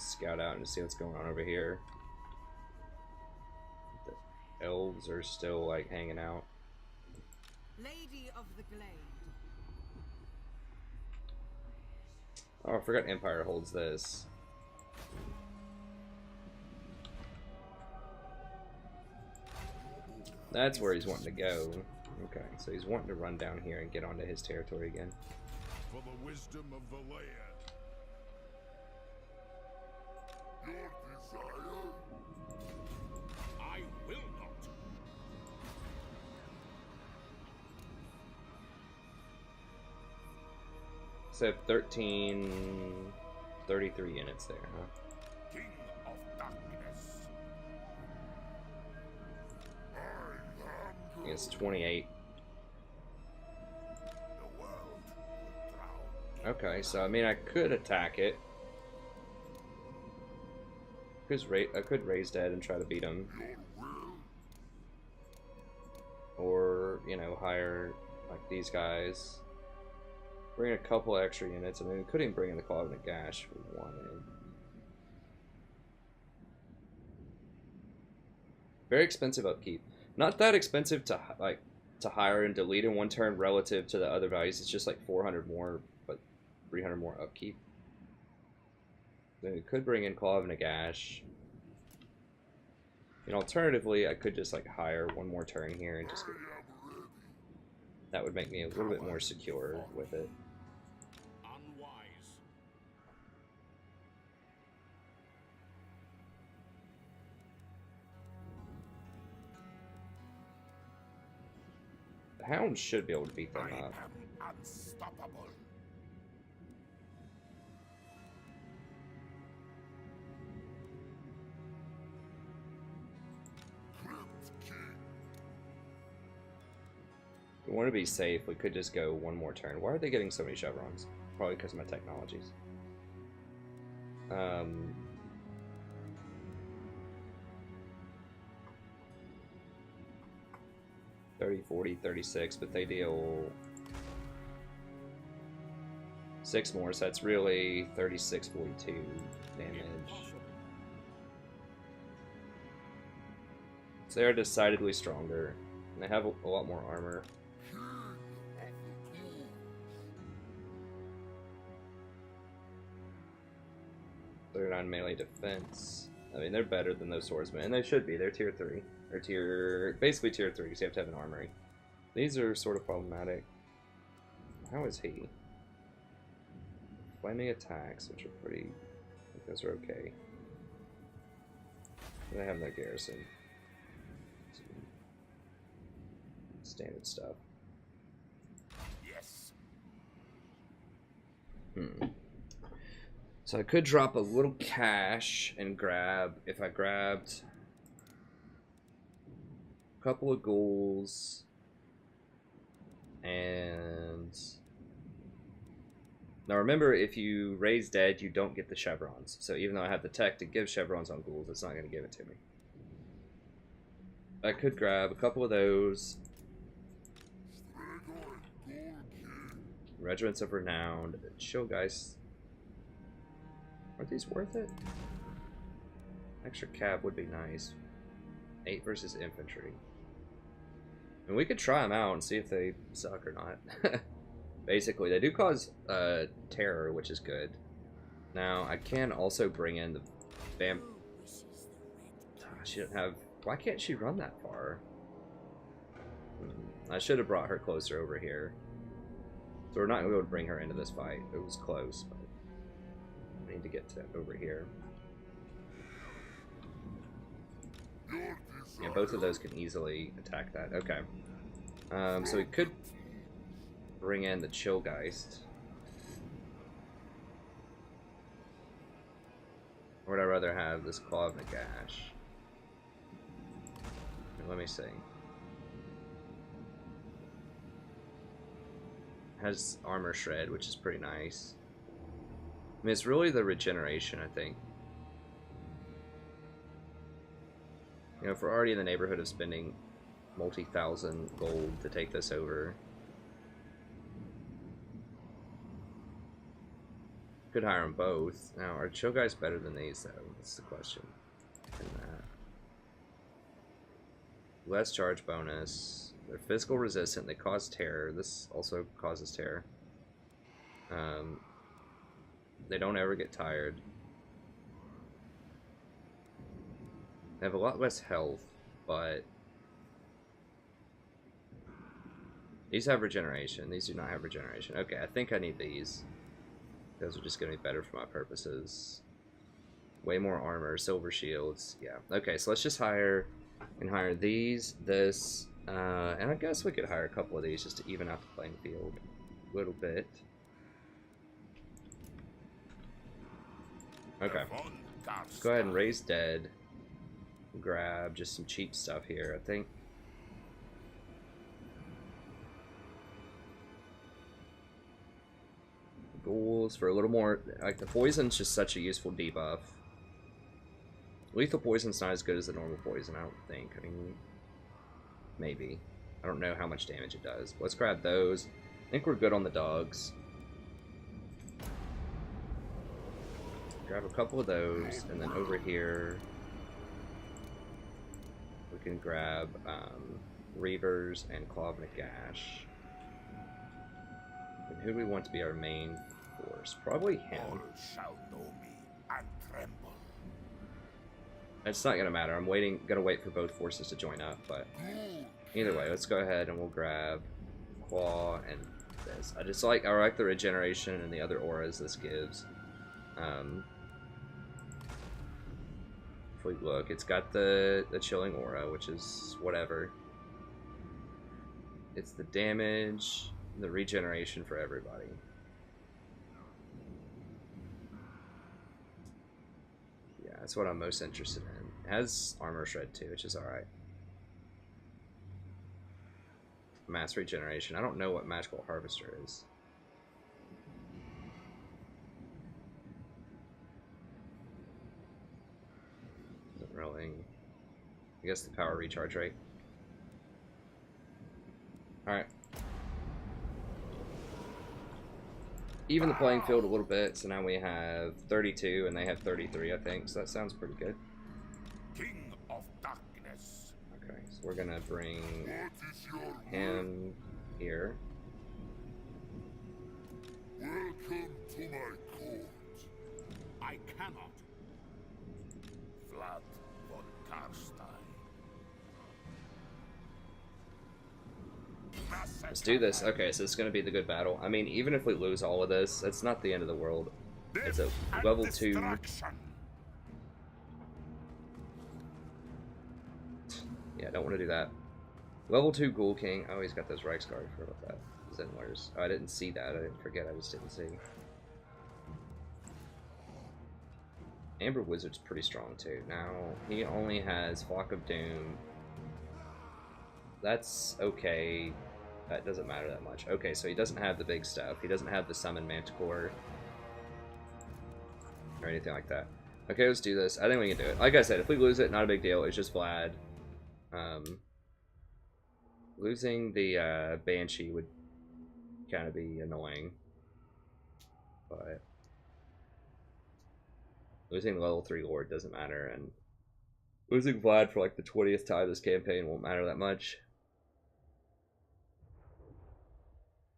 Speaker 1: Scout out and see what's going on over here. The elves are still like hanging out.
Speaker 3: Lady of the Glade.
Speaker 1: Oh, I forgot Empire holds this. That's where he's wanting to go. Okay, so he's wanting to run down here and get onto his territory again.
Speaker 2: For the wisdom of Valea. Your desire?
Speaker 4: I will not.
Speaker 1: So 33 units there, huh?
Speaker 4: King of darkness.
Speaker 2: I am
Speaker 1: It's 28.
Speaker 2: the world proud.
Speaker 1: Okay, so I mean I could attack it. I could raise dead and try to beat him. Or, you know, hire like these guys. Bring a couple extra units. I mean, we could even bring in the Covenant Gash if we wanted. Very expensive upkeep. Not that expensive to hire and delete in one turn relative to the other values. It's just like 400 more, but 300 more upkeep. Then we could bring in Claw of Nagash. And alternatively, I could just like hire one more turn here and just go. That would make me a little bit more secure with it.
Speaker 4: Unwise.
Speaker 1: The Hound should be able to beat them
Speaker 2: I
Speaker 1: up.
Speaker 2: am unstoppable.
Speaker 1: If we want to be safe, we could just go one more turn. Why are they getting so many chevrons? Probably because of my technologies. 30, 40, 36, but they deal 6 more, so that's really 36, 42 damage. So they're decidedly stronger, and they have a lot more armor. 39 melee defense. I mean, they're better than those swordsmen, and they should be. They're tier 3. They're basically tier 3, because you have to have an armory. These are sort of problematic. How is he? Flaming attacks, which are pretty... I think those are okay. They have no garrison. Standard stuff.
Speaker 4: Yes.
Speaker 1: So I could drop a little cash and grab, if I grabbed a couple of ghouls and... Now remember, if you raise dead, you don't get the chevrons. So even though I have the tech to give chevrons on ghouls, it's not going to give it to me. I could grab a couple of those. Regiments of Renowned. Chill, guys. Are these worth it? Extra cab would be nice. 8 versus infantry. And we could try them out and see if they suck or not. Basically, they do cause terror, which is good. Now, I can also bring in the vamp... she doesn't have... Why can't she run that far? I should have brought her closer over here. So we're not going to be able to bring her into this fight. It was close, but I need to get to over here. Yeah, both of those can easily attack that. Okay. So we could bring in the Chillgeist. Or would I rather have this Claw of Nagash? Let me see. Has armor shred, which is pretty nice. I mean, it's really the regeneration, I think. You know, if we're already in the neighborhood of spending multi-thousand gold to take this over, could hire them both. Now, are chill guys better than these, though? That's the question. And that. Less charge bonus. They're physical resistant. They cause terror. This also causes terror. They don't ever get tired. They have a lot less health, but these have regeneration. These do not have regeneration. Okay, I think I need these. Those are just going to be better for my purposes. Way more armor, silver shields. Yeah. Okay, so let's just hire these, this, and I guess we could hire a couple of these just to even out the playing field a little bit. Okay. Let's go ahead and raise dead. Grab just some cheap stuff here, I think. Ghouls for a little more, like the poison's just such a useful debuff. Lethal poison's not as good as the normal poison, I don't think. I mean, maybe. I don't know how much damage it does. Let's grab those. I think we're good on the dogs. Grab a couple of those, and then over here we can grab Reavers and Claw of Nagash. And who do we want to be our main force? Probably him.
Speaker 4: All shall know me and tremble.
Speaker 1: It's not gonna matter. I'm gonna wait for both forces to join up, but either way, let's go ahead and we'll grab Claw and this. I like the regeneration and the other auras this gives. If we look, it's got the chilling aura, which is whatever. It's the damage, the regeneration for everybody. Yeah, that's what I'm most interested in. It has armor shred too, which is alright. Mass regeneration. I don't know what magical harvester is. Doesn't really. I guess the power recharge rate. Alright. Even the playing field a little bit, so now we have 32 and they have 33, I think, so that sounds pretty good.
Speaker 4: King of darkness.
Speaker 1: Okay, so we're gonna bring him here.
Speaker 2: Welcome to my court.
Speaker 4: I I cannot. Vlad Volkmar.
Speaker 1: Let's do this. Okay, so it's going to be the good battle. I mean, even if we lose all of this, it's not the end of the world. It's a level 2. Yeah, I don't want to do that. Level 2 Ghoul King. Oh, he's got those Reichsguard. I forgot about that. Zenlers. Oh, I didn't see that. I didn't forget. I just didn't see. Amber Wizard's pretty strong too. Now, he only has Flock of Doom. That's okay. That doesn't matter that much. Okay, so he doesn't have the big stuff. He doesn't have the Summon Manticore. Or anything like that. Okay, let's do this. I think we can do it. Like I said, if we lose it, not a big deal. It's just Vlad. Losing the Banshee would kind of be annoying. But losing the level 3 Lord doesn't matter. And losing Vlad for like the 20th time this campaign won't matter that much.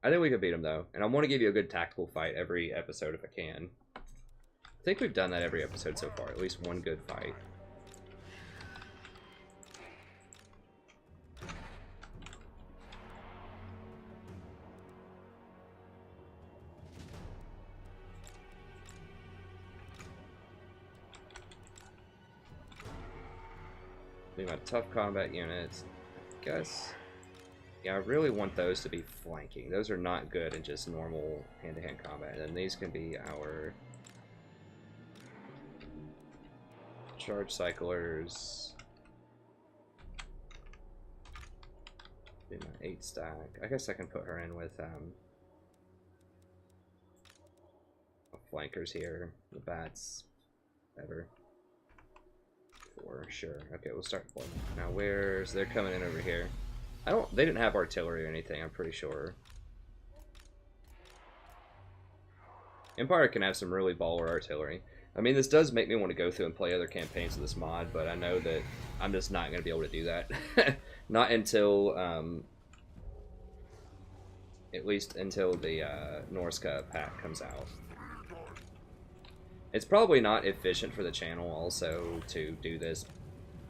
Speaker 1: I think we could beat him though. And I want to give you a good tactical fight every episode if I can. I think we've done that every episode so far. At least one good fight. Be my tough combat units. I guess. Yeah, I really want those to be flanking. Those are not good in just normal hand-to-hand combat. And these can be our charge cyclers. Be my 8 stack. I guess I can put her in with flankers here. The bats. Whatever. 4, sure. Okay, we'll start 4. Now where's they're coming in over here. They didn't have artillery or anything, I'm pretty sure. Empire can have some really baller artillery. I mean, this does make me want to go through and play other campaigns of this mod, but I know that I'm just not going to be able to do that. Not until, at least until the Norska pack comes out. It's probably not efficient for the channel also to do this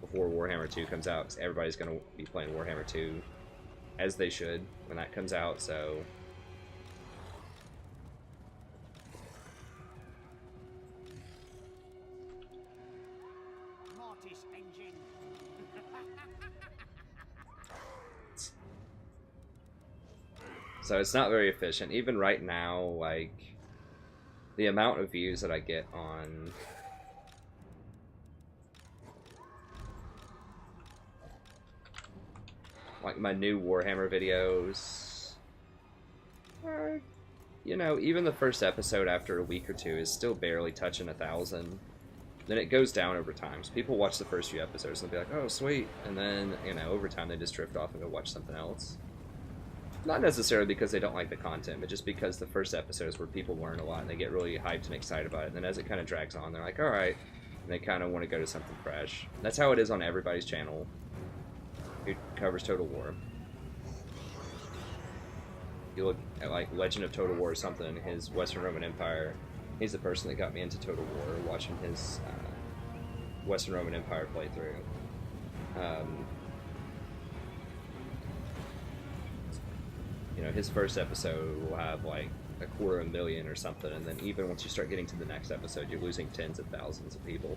Speaker 1: before Warhammer 2 comes out, because everybody's going to be playing Warhammer 2, as they should, when that comes out, so... So it's not very efficient. Even right now, like, the amount of views that I get on... like my new Warhammer videos, you know, even the first episode after a week or two is still barely touching 1,000. Then it goes down over time. So people watch the first few episodes and they'll be like, oh, sweet. And then, you know, over time they just drift off and go watch something else. Not necessarily because they don't like the content, but just because the first episodes where people learn a lot and they get really hyped and excited about it. And then as it kind of drags on, they're like, alright. And they kind of want to go to something fresh. That's how it is on everybody's channel who covers Total War. You look at like Legend of Total War or something, his Western Roman Empire, he's the person that got me into Total War, watching his Western Roman Empire playthrough. You know, his first episode will have like 250,000 or something, and then even once you start getting to the next episode, you're losing tens of thousands of people.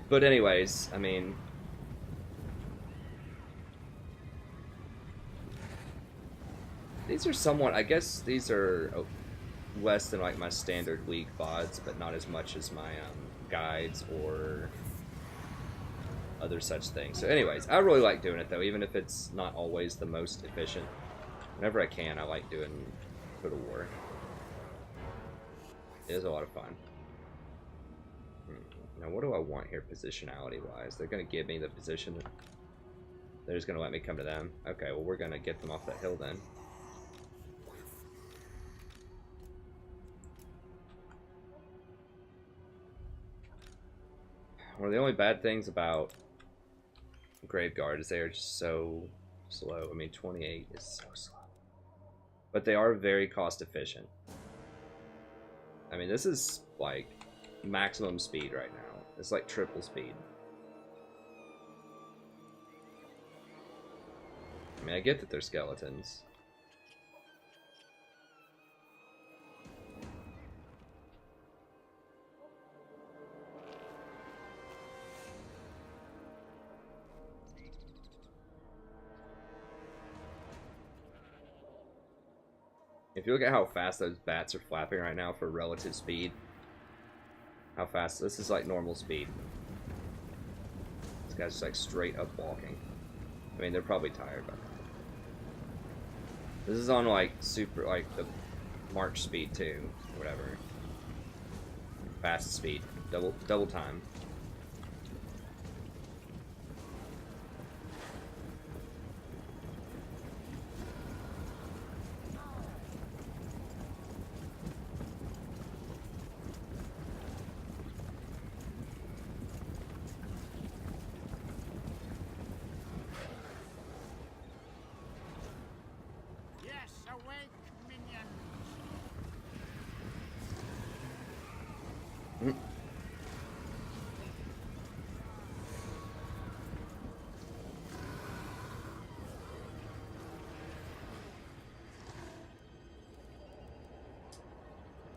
Speaker 1: But anyways, I mean, these are somewhat, I guess these are less than like my standard League VODs, but not as much as my guides or other such things. So anyways, I really like doing it though, even if it's not always the most efficient. Whenever I can, I like doing Total War. It is a lot of fun. Now what do I want here positionality wise? They're going to give me the position. They're just going to let me come to them. Okay, well we're going to get them off that hill then. One of the only bad things about Graveguard is they are just so slow. I mean, 28 is so slow. But they are very cost efficient. I mean, this is like maximum speed right now. It's like triple speed. I mean, I get that they're skeletons. If you look at how fast those bats are flapping right now for relative speed, how fast, this is like normal speed. This guy's just like straight up walking. I mean, they're probably tired by now. This is on like super, like the march speed too, whatever. Fast speed, double time.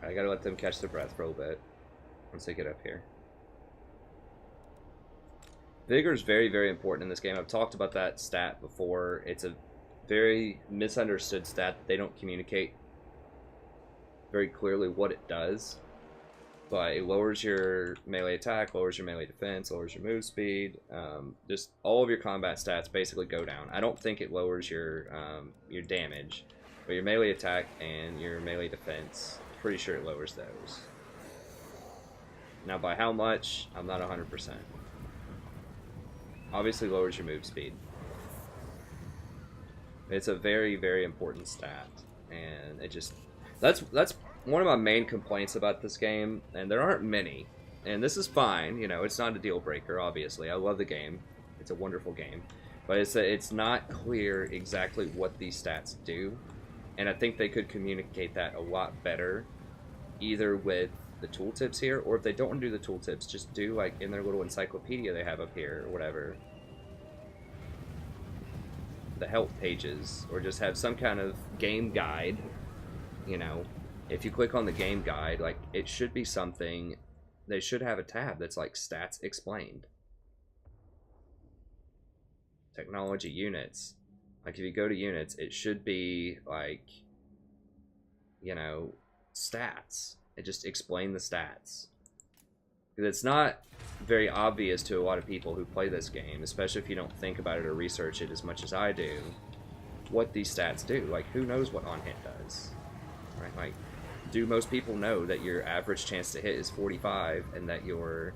Speaker 1: I gotta let them catch their breath for a little bit once they get up here. Vigor is very, very important in this game. I've talked about that stat before. It's a very misunderstood stat. They don't communicate very clearly what it does. But it lowers your melee attack, lowers your melee defense, lowers your move speed. Just all of your combat stats basically go down. I don't think it lowers your damage, but your melee attack and your melee defense, pretty sure it lowers those. Now by how much, I'm not 100%. Obviously lowers your move speed. It's a very, very important stat, and it just, that's one of my main complaints about this game, and there aren't many, and this is fine, you know, it's not a deal breaker, obviously. I love the game. It's a wonderful game, but it's not clear exactly what these stats do. And I think they could communicate that a lot better, either with the tooltips here, or if they don't want to do the tooltips, just do like in their little encyclopedia they have up here, or whatever. The help pages, or just have some kind of game guide, you know. If you click on the game guide, like, it should be something, they should have a tab that's like stats explained. Technology units. Like, if you go to units, it should be, like, you know, stats. It just explain the stats. Because it's not very obvious to a lot of people who play this game, especially if you don't think about it or research it as much as I do, what these stats do. Like, who knows what on hit does? Right? Like, do most people know that your average chance to hit is 45 and that your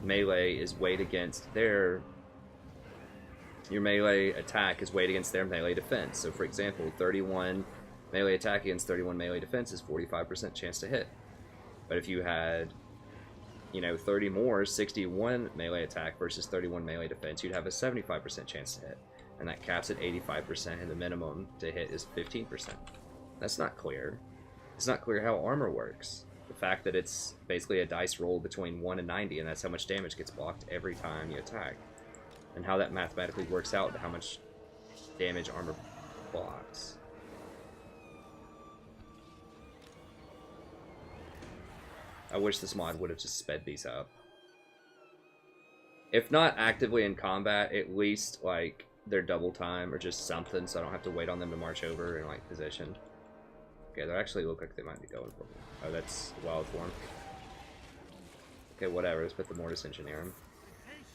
Speaker 1: melee is weighed against their... Your melee attack is weighed against their melee defense. So, for example, 31 melee attack against 31 melee defense is 45% chance to hit. But if you had, you know, 30 more, 61 melee attack versus 31 melee defense, you'd have a 75% chance to hit. And that caps at 85%, and the minimum to hit is 15%. That's not clear. It's not clear how armor works. The fact that it's basically a dice roll between 1 and 90, and that's how much damage gets blocked every time you attack. And how that mathematically works out to how much damage armor blocks. I wish this mod would have just sped these up. If not actively in combat, at least like their double time or just something, so I don't have to wait on them to march over and like position. Okay, they actually look like they might be going for me. Oh, that's wild form. Okay, whatever. Let's put the Mortis Engineer him.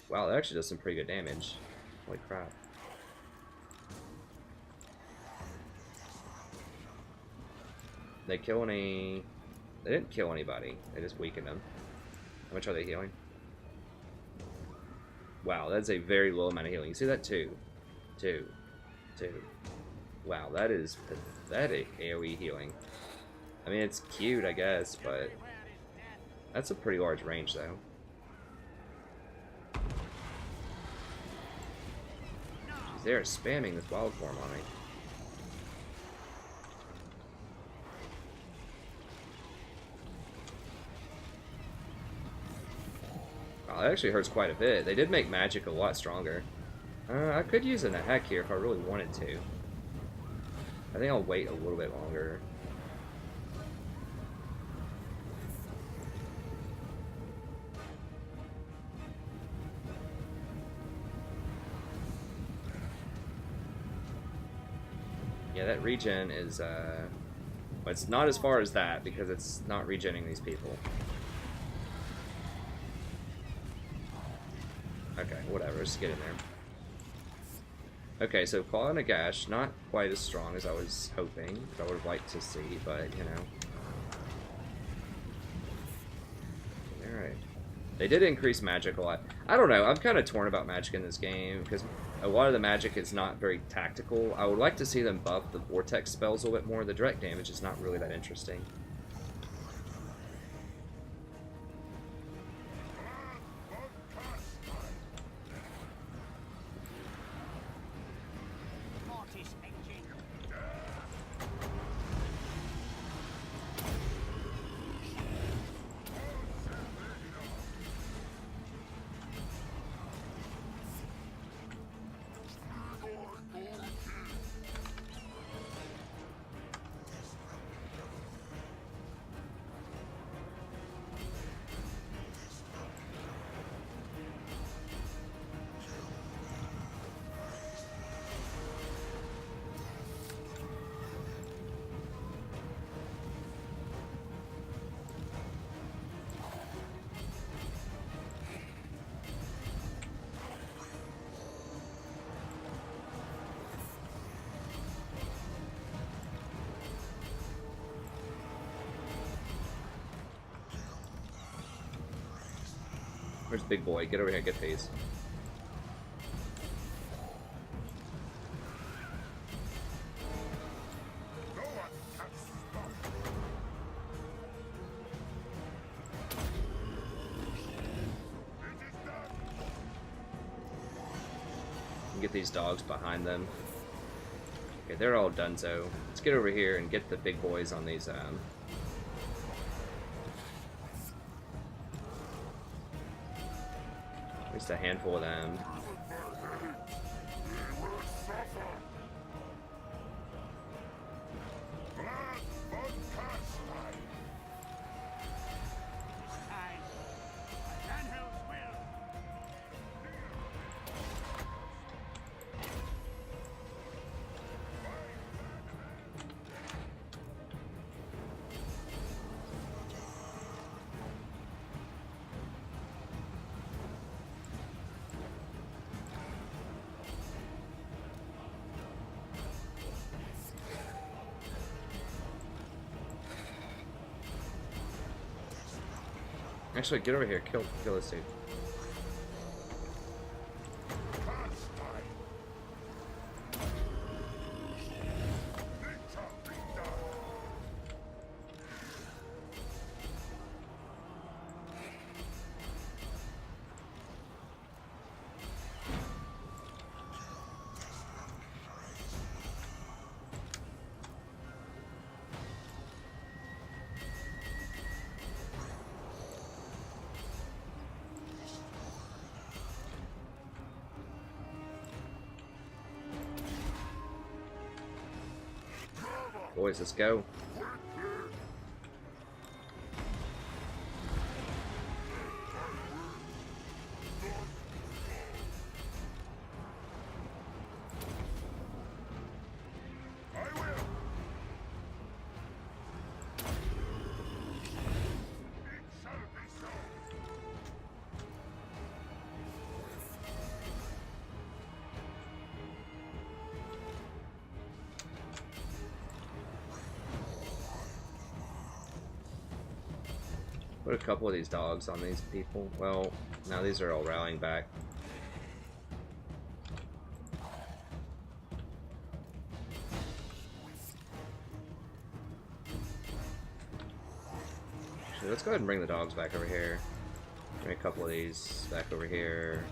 Speaker 1: Wow, that actually does some pretty good damage. Holy crap. They kill any... They didn't kill anybody. They just weakened them. How much are they healing? Wow, that's a very low amount of healing. You see that? 2. Wow, that is pathetic AoE healing. I mean, it's cute, I guess, but... That's a pretty large range, though. They're spamming this wild form on me. Wow, that actually hurts quite a bit. They did make magic a lot stronger. I could use an attack here if I really wanted to. I think I'll wait a little bit longer. Yeah, that regen is, well, it's not as far as that because it's not regenning these people. Okay, whatever, just get in there. Okay, so Claw and a Gash, not quite as strong as I was hoping, I would have liked to see, but, you know. Alright. They did increase magic a lot. I don't know, I'm kind of torn about magic in this game, because a lot of the magic is not very tactical. I would like to see them buff the Vortex spells a little bit more. The direct damage is not really that interesting. Where's Big Boy? Get over here, get these. Get these dogs behind them. Okay, they're all donezo. Let's get over here and get the big boys on these, just a handful of them. Actually, get over here. Kill this dude. Boys, let's go. Put a couple of these dogs on these people. Well, now these are all rallying back. Actually, let's go ahead and bring the dogs back over here. Bring a couple of these back over here.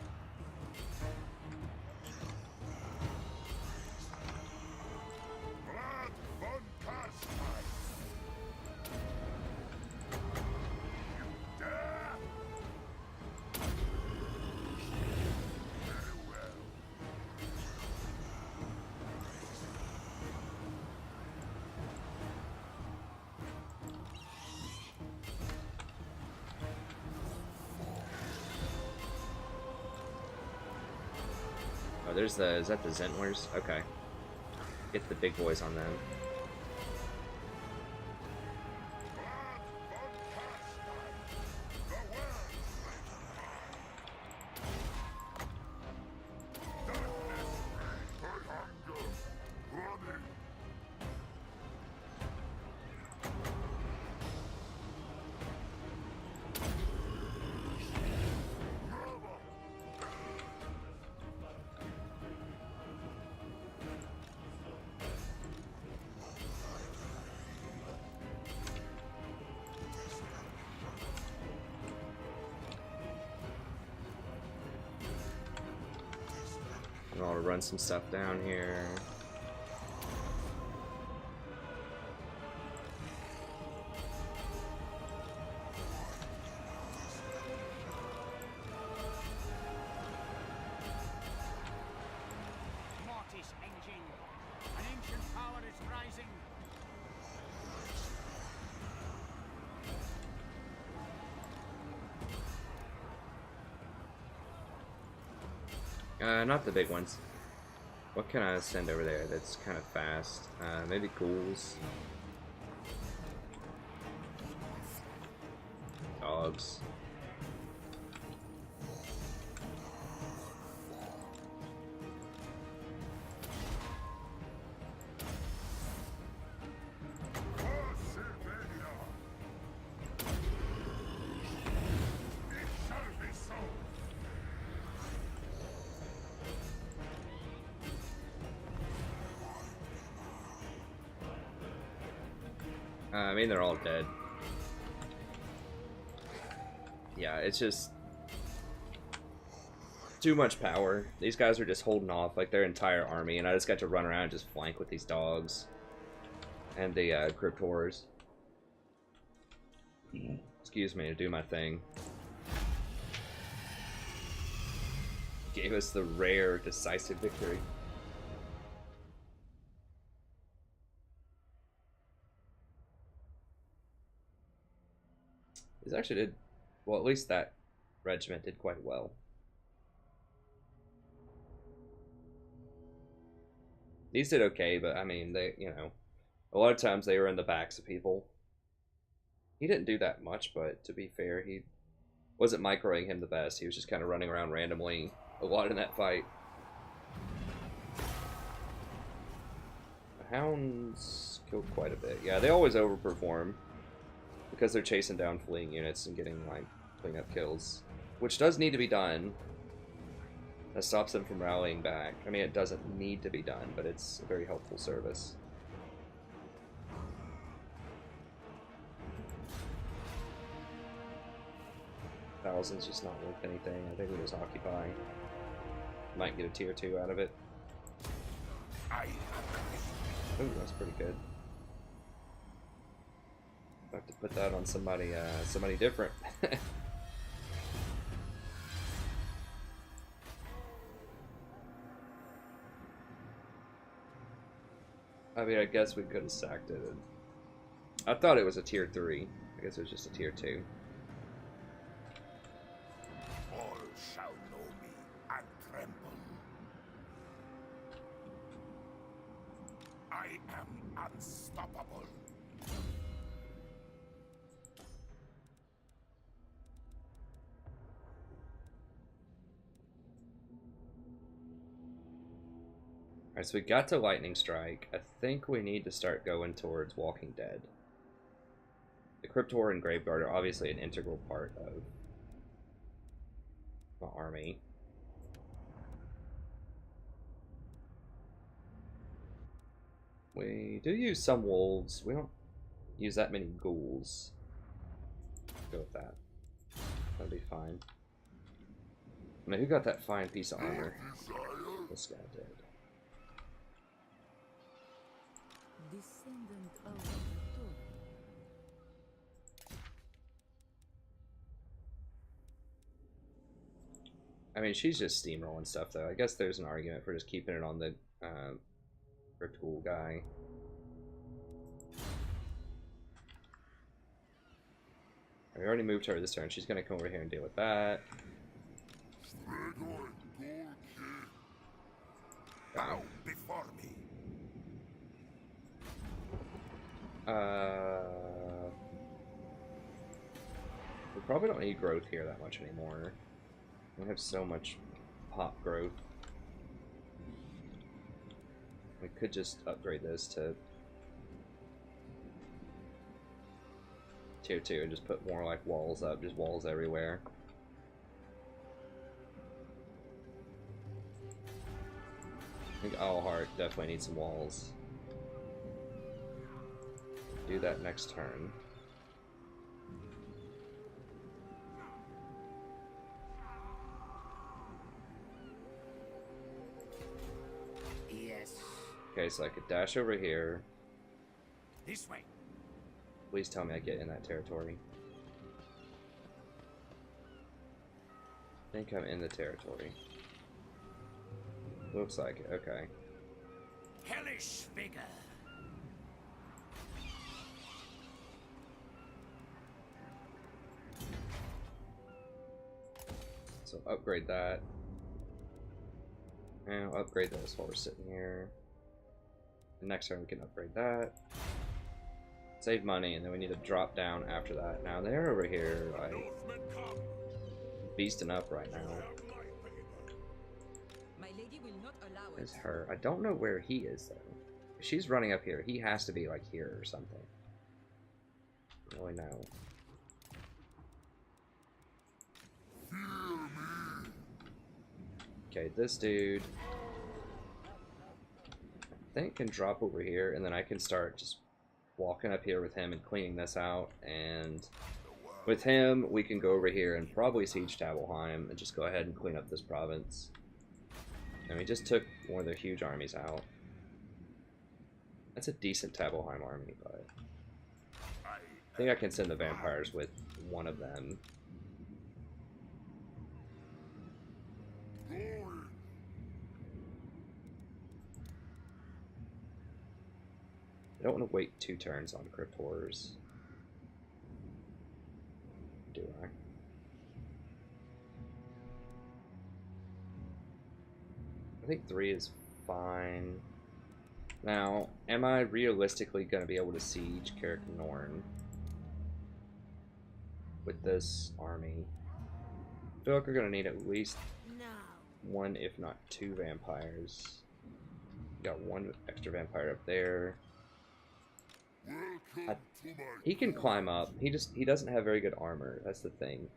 Speaker 1: Oh, there's the, is that the Zentlers? Okay. Get the big boys on them. I'll run some stuff down here.
Speaker 5: Mortis engine. An ancient power is rising.
Speaker 1: Not the big ones. What can I send over there that's kind of fast? Maybe ghouls. Dogs. I mean, they're all dead. Yeah, it's just too much power. These guys are just holding off like their entire army, and I just got to run around and just flank with these dogs and the crypt horrors. Excuse me, to do my thing. Gave us the rare decisive victory. These actually did, well, at least that regiment did quite well. These did okay, but I mean, they, you know, a lot of times they were in the backs of people. He didn't do that much, but to be fair, he wasn't microing him the best. He was just kind of running around randomly a lot in that fight. The hounds killed quite a bit. Yeah, they always overperform because they're chasing down fleeing units and getting, like, cleanup kills, which does need to be done. That stops them from rallying back. I mean, it doesn't need to be done, but it's a very helpful service. Thousands just not worth anything. I think we just occupy. Might get a tier 2 out of it. Ooh, that's pretty good. I have to put that on somebody, somebody different. I mean, I guess we could have sacked it. I thought it was a tier 3. I guess it was just a tier 2.
Speaker 4: All shall know me and tremble. I am unstoppable.
Speaker 1: Alright, so we got to Lightning Strike. I think we need to start going towards Walking Dead. The Cryptor and Graveguard are obviously an integral part of my army. We do use some wolves. We don't use that many ghouls. Go with that. That'll be fine. I mean, who got that fine piece of armor? This guy did.
Speaker 3: Descendant of the Torah.
Speaker 1: I mean, she's just steamrolling stuff, though. I guess there's an argument for just keeping it on the Crypt Ghoul guy. We already moved her this turn. She's going to come over here and deal with that.
Speaker 4: Bow before me.
Speaker 1: We probably don't need growth here that much anymore. We have so much pop growth. We could just upgrade this to tier 2 and just put more like walls up, just walls everywhere. I think Owlheart definitely needs some walls. Do that next turn.
Speaker 5: Yes.
Speaker 1: Okay, so I could dash over here.
Speaker 5: This way.
Speaker 1: Please tell me I get in that territory. I think I'm in the territory. Looks like it, okay.
Speaker 5: Hellish vigor.
Speaker 1: So upgrade that. And I'll upgrade this while we're sitting here. The next turn we can upgrade that. Save money, and then we need to drop down after that. Now they're over here, like, beasting up right now.
Speaker 3: My lady will not allow
Speaker 1: Is
Speaker 3: it.
Speaker 1: her. I don't know where he is, though. If she's running up here, he has to be, like, here or something. I don't really know. Okay, this dude I think can drop over here, and then I can start just walking up here with him and cleaning this out, and with him we can go over here and probably siege Tabelheim and just go ahead and clean up this province. And we just took one of their huge armies out. That's a decent Tabelheim army, but I think I can send the vampires with one of them. I don't want to wait 2 turns on Crypt Horrors. Do I? I think 3 is fine. Now, am I realistically going to be able to siege Carrick Norn with this army? I feel like we're going to need at least
Speaker 3: Now.
Speaker 1: 1, if not 2 vampires. Got 1 extra vampire up there. He can climb up. He doesn't have very good armor. That's the thing.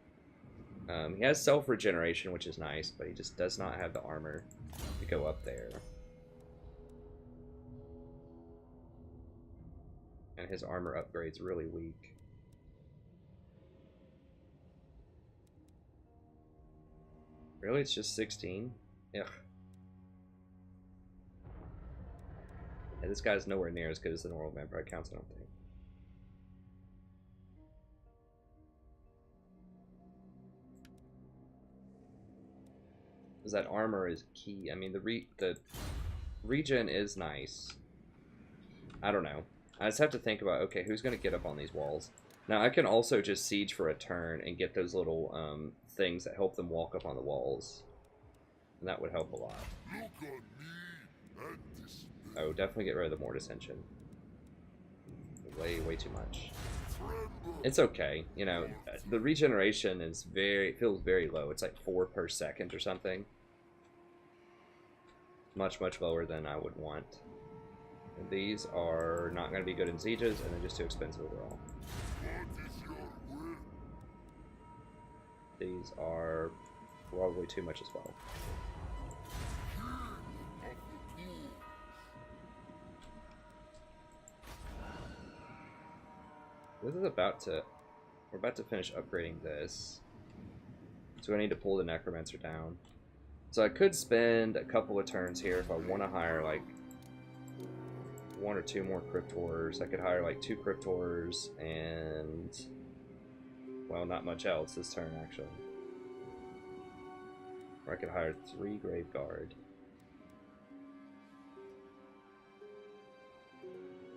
Speaker 1: He has self-regeneration, which is nice, but he just does not have the armor to go up there. And his armor upgrade's really weak. Really? It's just 16? Ugh. Yeah, this guy's nowhere near as good as the normal vampire counts, I don't think. Because that armor is key. I mean, the regen is nice. I don't know. I just have to think about, okay, who's going to get up on these walls? Now, I can also just siege for a turn and get those little things that help them walk up on the walls. And that would help a lot. Oh, definitely get rid of the Mortis Engine. Way too much. It's okay, you know, the regeneration is feels very low. It's like 4 per second or something. Much lower than I would want. And these are not going to be good in sieges, and they're just too expensive overall. These are probably too much as well. This is we're about to finish upgrading this. So I need to pull the Necromancer down. So I could spend a couple of turns here if I want to hire like 1 or 2 more Crypt Horrors. I could hire like 2 Crypt Horrors and, well, not much else this turn actually. Or I could hire 3 Grave Guard.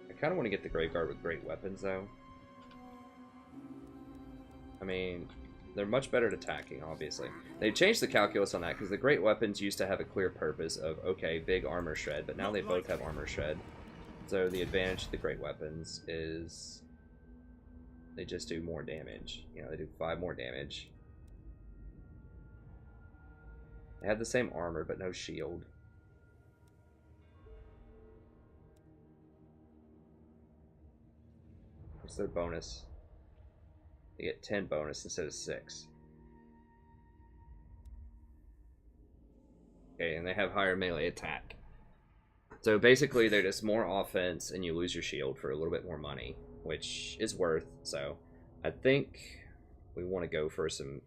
Speaker 1: I kind of want to get the Grave Guard with great weapons though. I mean, They're much better at attacking, obviously. They changed the calculus on that because the great weapons used to have a clear purpose of, okay, big armor shred, but now they both have armor shred. So the advantage of the great weapons is they just do more damage. You know, they do 5 more damage. They have the same armor, but no shield. What's their bonus? They get 10 bonus instead of 6. Okay, and they have higher melee attack. So basically, they're just more offense, and you lose your shield for a little bit more money, which is worth. So I think we want to go for some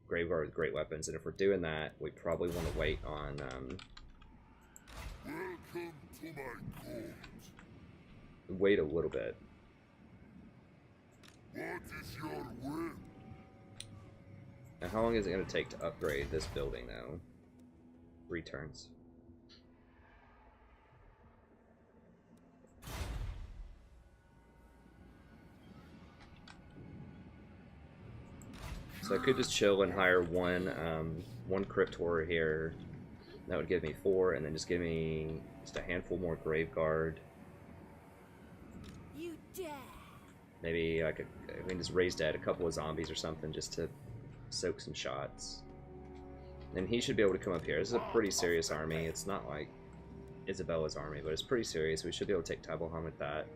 Speaker 1: Graveguard with great weapons, and if we're doing that, we probably want to wait on.
Speaker 2: Welcome to my court.
Speaker 1: Wait a little bit.
Speaker 2: What is your will?
Speaker 1: Now, how long is it going to take to upgrade this building, though? 3 turns. So I could just chill and hire one crypt horror here. That would give me 4, and then just give me just a handful more Graveguard.
Speaker 3: You dare.
Speaker 1: Maybe I can just raise dead a couple of zombies or something just to soak some shots. And he should be able to come up here. This is a pretty serious army. It's not like Isabella's army, but it's pretty serious. We should be able to take Tabelheim with that.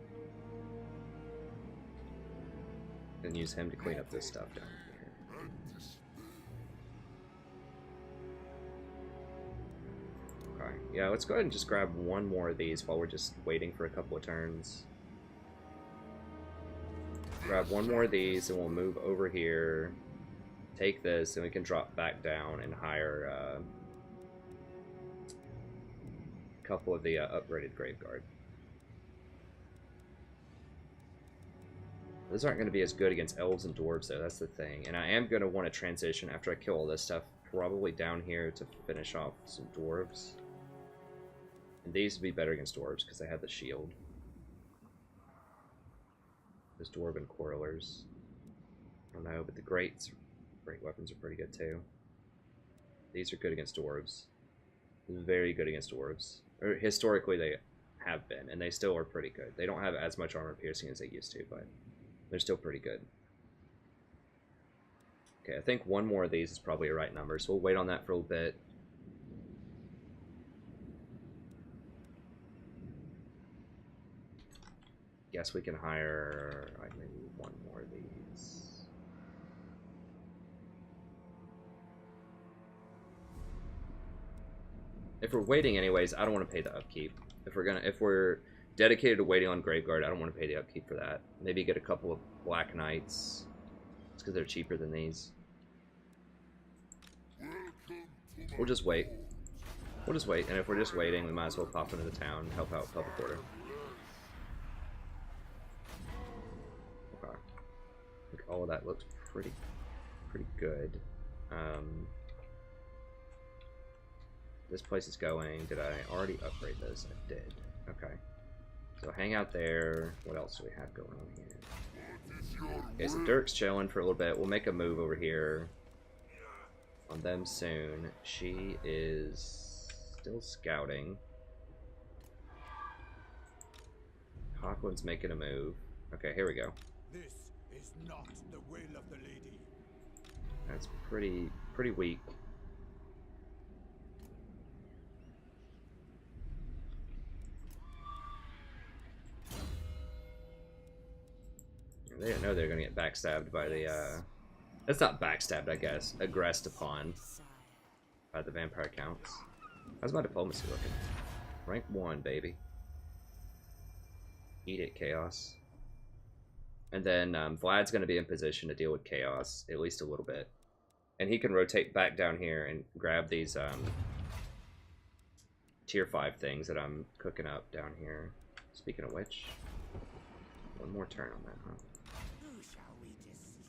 Speaker 1: And use him to clean up this stuff down here. Okay, yeah, let's go ahead and just grab one more of these while we're just waiting for a couple of turns. Grab one more of these and we'll move over here. Take this and we can drop back down and hire a couple of the upgraded Graveguard. Those aren't going to be as good against elves and dwarves though, that's the thing. And I am going to want to transition after I kill all this stuff probably down here to finish off some dwarves. And these would be better against dwarves because they have the shield. Those dwarven quarrelers. I don't know, but the great weapons are pretty good too. These are good against dwarves. Very good against dwarves. Or historically they have been, and they still are pretty good. They don't have as much armor piercing as they used to, but they're still pretty good. Okay, I think one more of these is probably a right number, so we'll wait on that for a little bit. Guess we can hire like maybe one more of these. If we're waiting anyways, I don't want to pay the upkeep. If we're dedicated to waiting on Graveguard, I don't want to pay the upkeep for that. Maybe get a couple of Black Knights. It's because they're cheaper than these. We'll just wait. We'll just wait, and if we're just waiting, we might as well pop into the town and help out Public Order. Okay. I think all of that looks pretty good. This place is going. Did I already upgrade this? I did. Okay. So hang out there. What else do we have going on here? Okay, so Dirk's chilling for a little bit. We'll make a move over here on them soon. She is still scouting. Hawkland's making a move. Okay, here we go.
Speaker 5: This is not the will of the lady.
Speaker 1: That's pretty weak. They didn't know they were going to get backstabbed by the, that's not backstabbed, I guess. Aggressed upon by the vampire counts. How's my diplomacy looking? Rank 1, baby. Eat it, Chaos. And then Vlad's going to be in position to deal with Chaos, at least a little bit. And he can rotate back down here and grab these tier 5 things that I'm cooking up down here. Speaking of which, one more turn on that, huh?
Speaker 5: Who shall we destroy?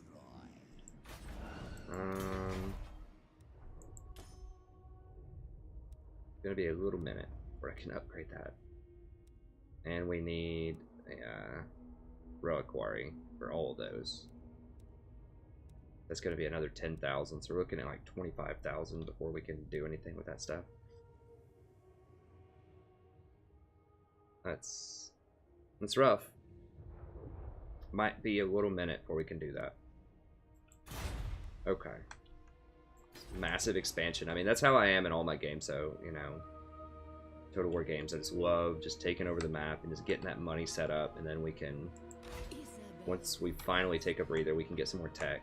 Speaker 1: Gonna be a little minute where I can upgrade that. And we need a reliquary for all of those. That's going to be another 10,000, so we're looking at like 25,000 before we can do anything with that stuff. That's rough. Might be a little minute before we can do that. Okay. Massive expansion. I mean, that's how I am in all my games, so, you know, Total War games. I just love just taking over the map and just getting that money set up, and then we can, once we finally take a breather, we can get some more tech.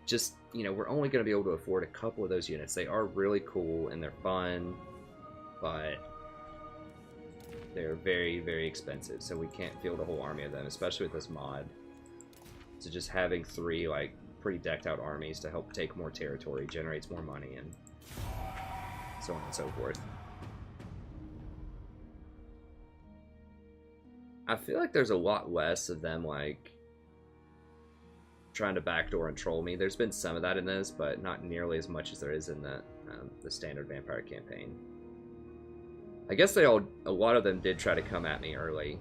Speaker 1: Just, you know, we're only going to be able to afford a couple of those units. They are really cool, and they're fun, but they're very, very expensive, so we can't field a whole army of them, especially with this mod. So just having 3, like, pretty decked out armies to help take more territory generates more money, and so on and so forth. I feel like there's a lot less of them, like, trying to backdoor and troll me. There's been some of that in this, but not nearly as much as there is in the standard vampire campaign. I guess a lot of them did try to come at me early.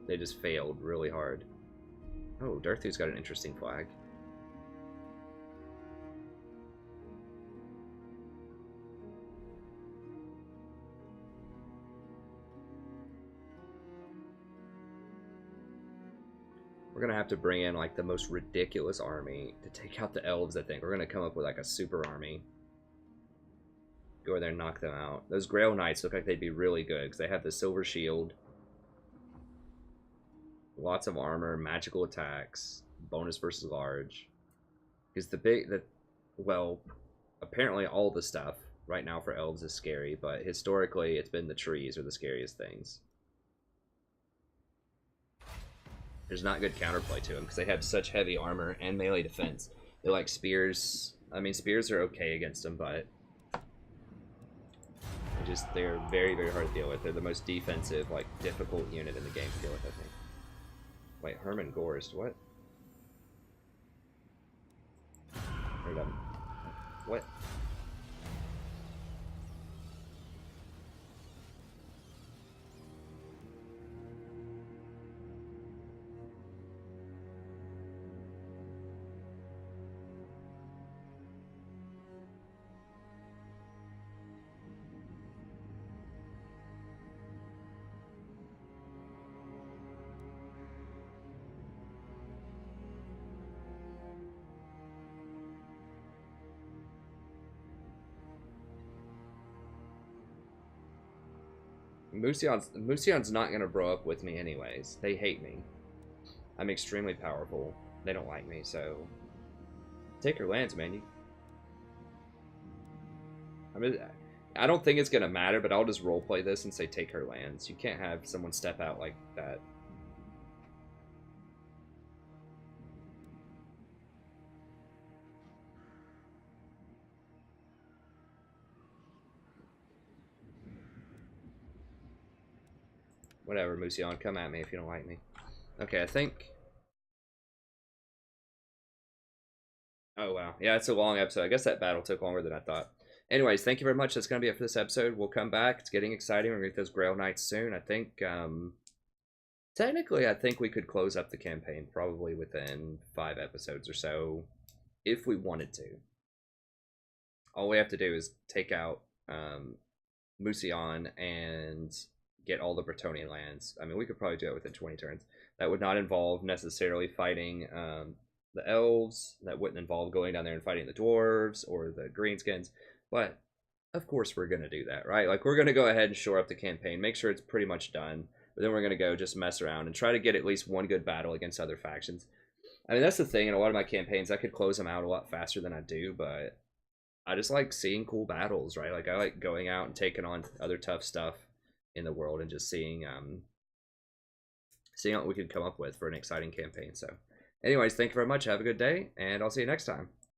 Speaker 1: They just failed really hard. Oh, Darthu's got an interesting flag. We're gonna have to bring in like the most ridiculous army to take out the elves, I think. We're gonna come up with like a super army. Go in there and knock them out. Those Grail Knights look like they'd be really good because they have the silver shield. Lots of armor, magical attacks, bonus versus large. Because well, apparently all the stuff right now for elves is scary, but historically it's been the trees are the scariest things. There's not good counterplay to them because they have such heavy armor and melee defense. They like spears. I mean, spears are okay against them, but they're very, very hard to deal with. They're the most defensive, like, difficult unit in the game to deal with, I think. Wait, Herman Gorst, what? What? Musion's not gonna bro up with me anyways. They hate me. I'm extremely powerful. They don't like me, so take her lands, man. I mean, I don't think it's gonna matter, but I'll just roleplay this and say take her lands. You can't have someone step out like that. Whatever, Musion, come at me if you don't like me. Okay, I think... Oh, wow. Yeah, it's a long episode. I guess that battle took longer than I thought. Anyways, thank you very much. That's going to be it for this episode. We'll come back. It's getting exciting. We're going to get those Grail Knights soon. I think, technically, I think we could close up the campaign probably within 5 episodes or so, if we wanted to. All we have to do is take out Musion and get all the Bretonnian lands. I mean, we could probably do it within 20 turns. That would not involve necessarily fighting the elves. That wouldn't involve going down there and fighting the dwarves or the greenskins. But, of course, we're going to do that, right? Like, we're going to go ahead and shore up the campaign, make sure it's pretty much done. But then we're going to go just mess around and try to get at least one good battle against other factions. I mean, that's the thing. In a lot of my campaigns, I could close them out a lot faster than I do, but I just like seeing cool battles, right? Like, I like going out and taking on other tough stuff in the world and just seeing what we can come up with for an exciting campaign. So anyways, thank you very much. Have a good day, and I'll see you next time.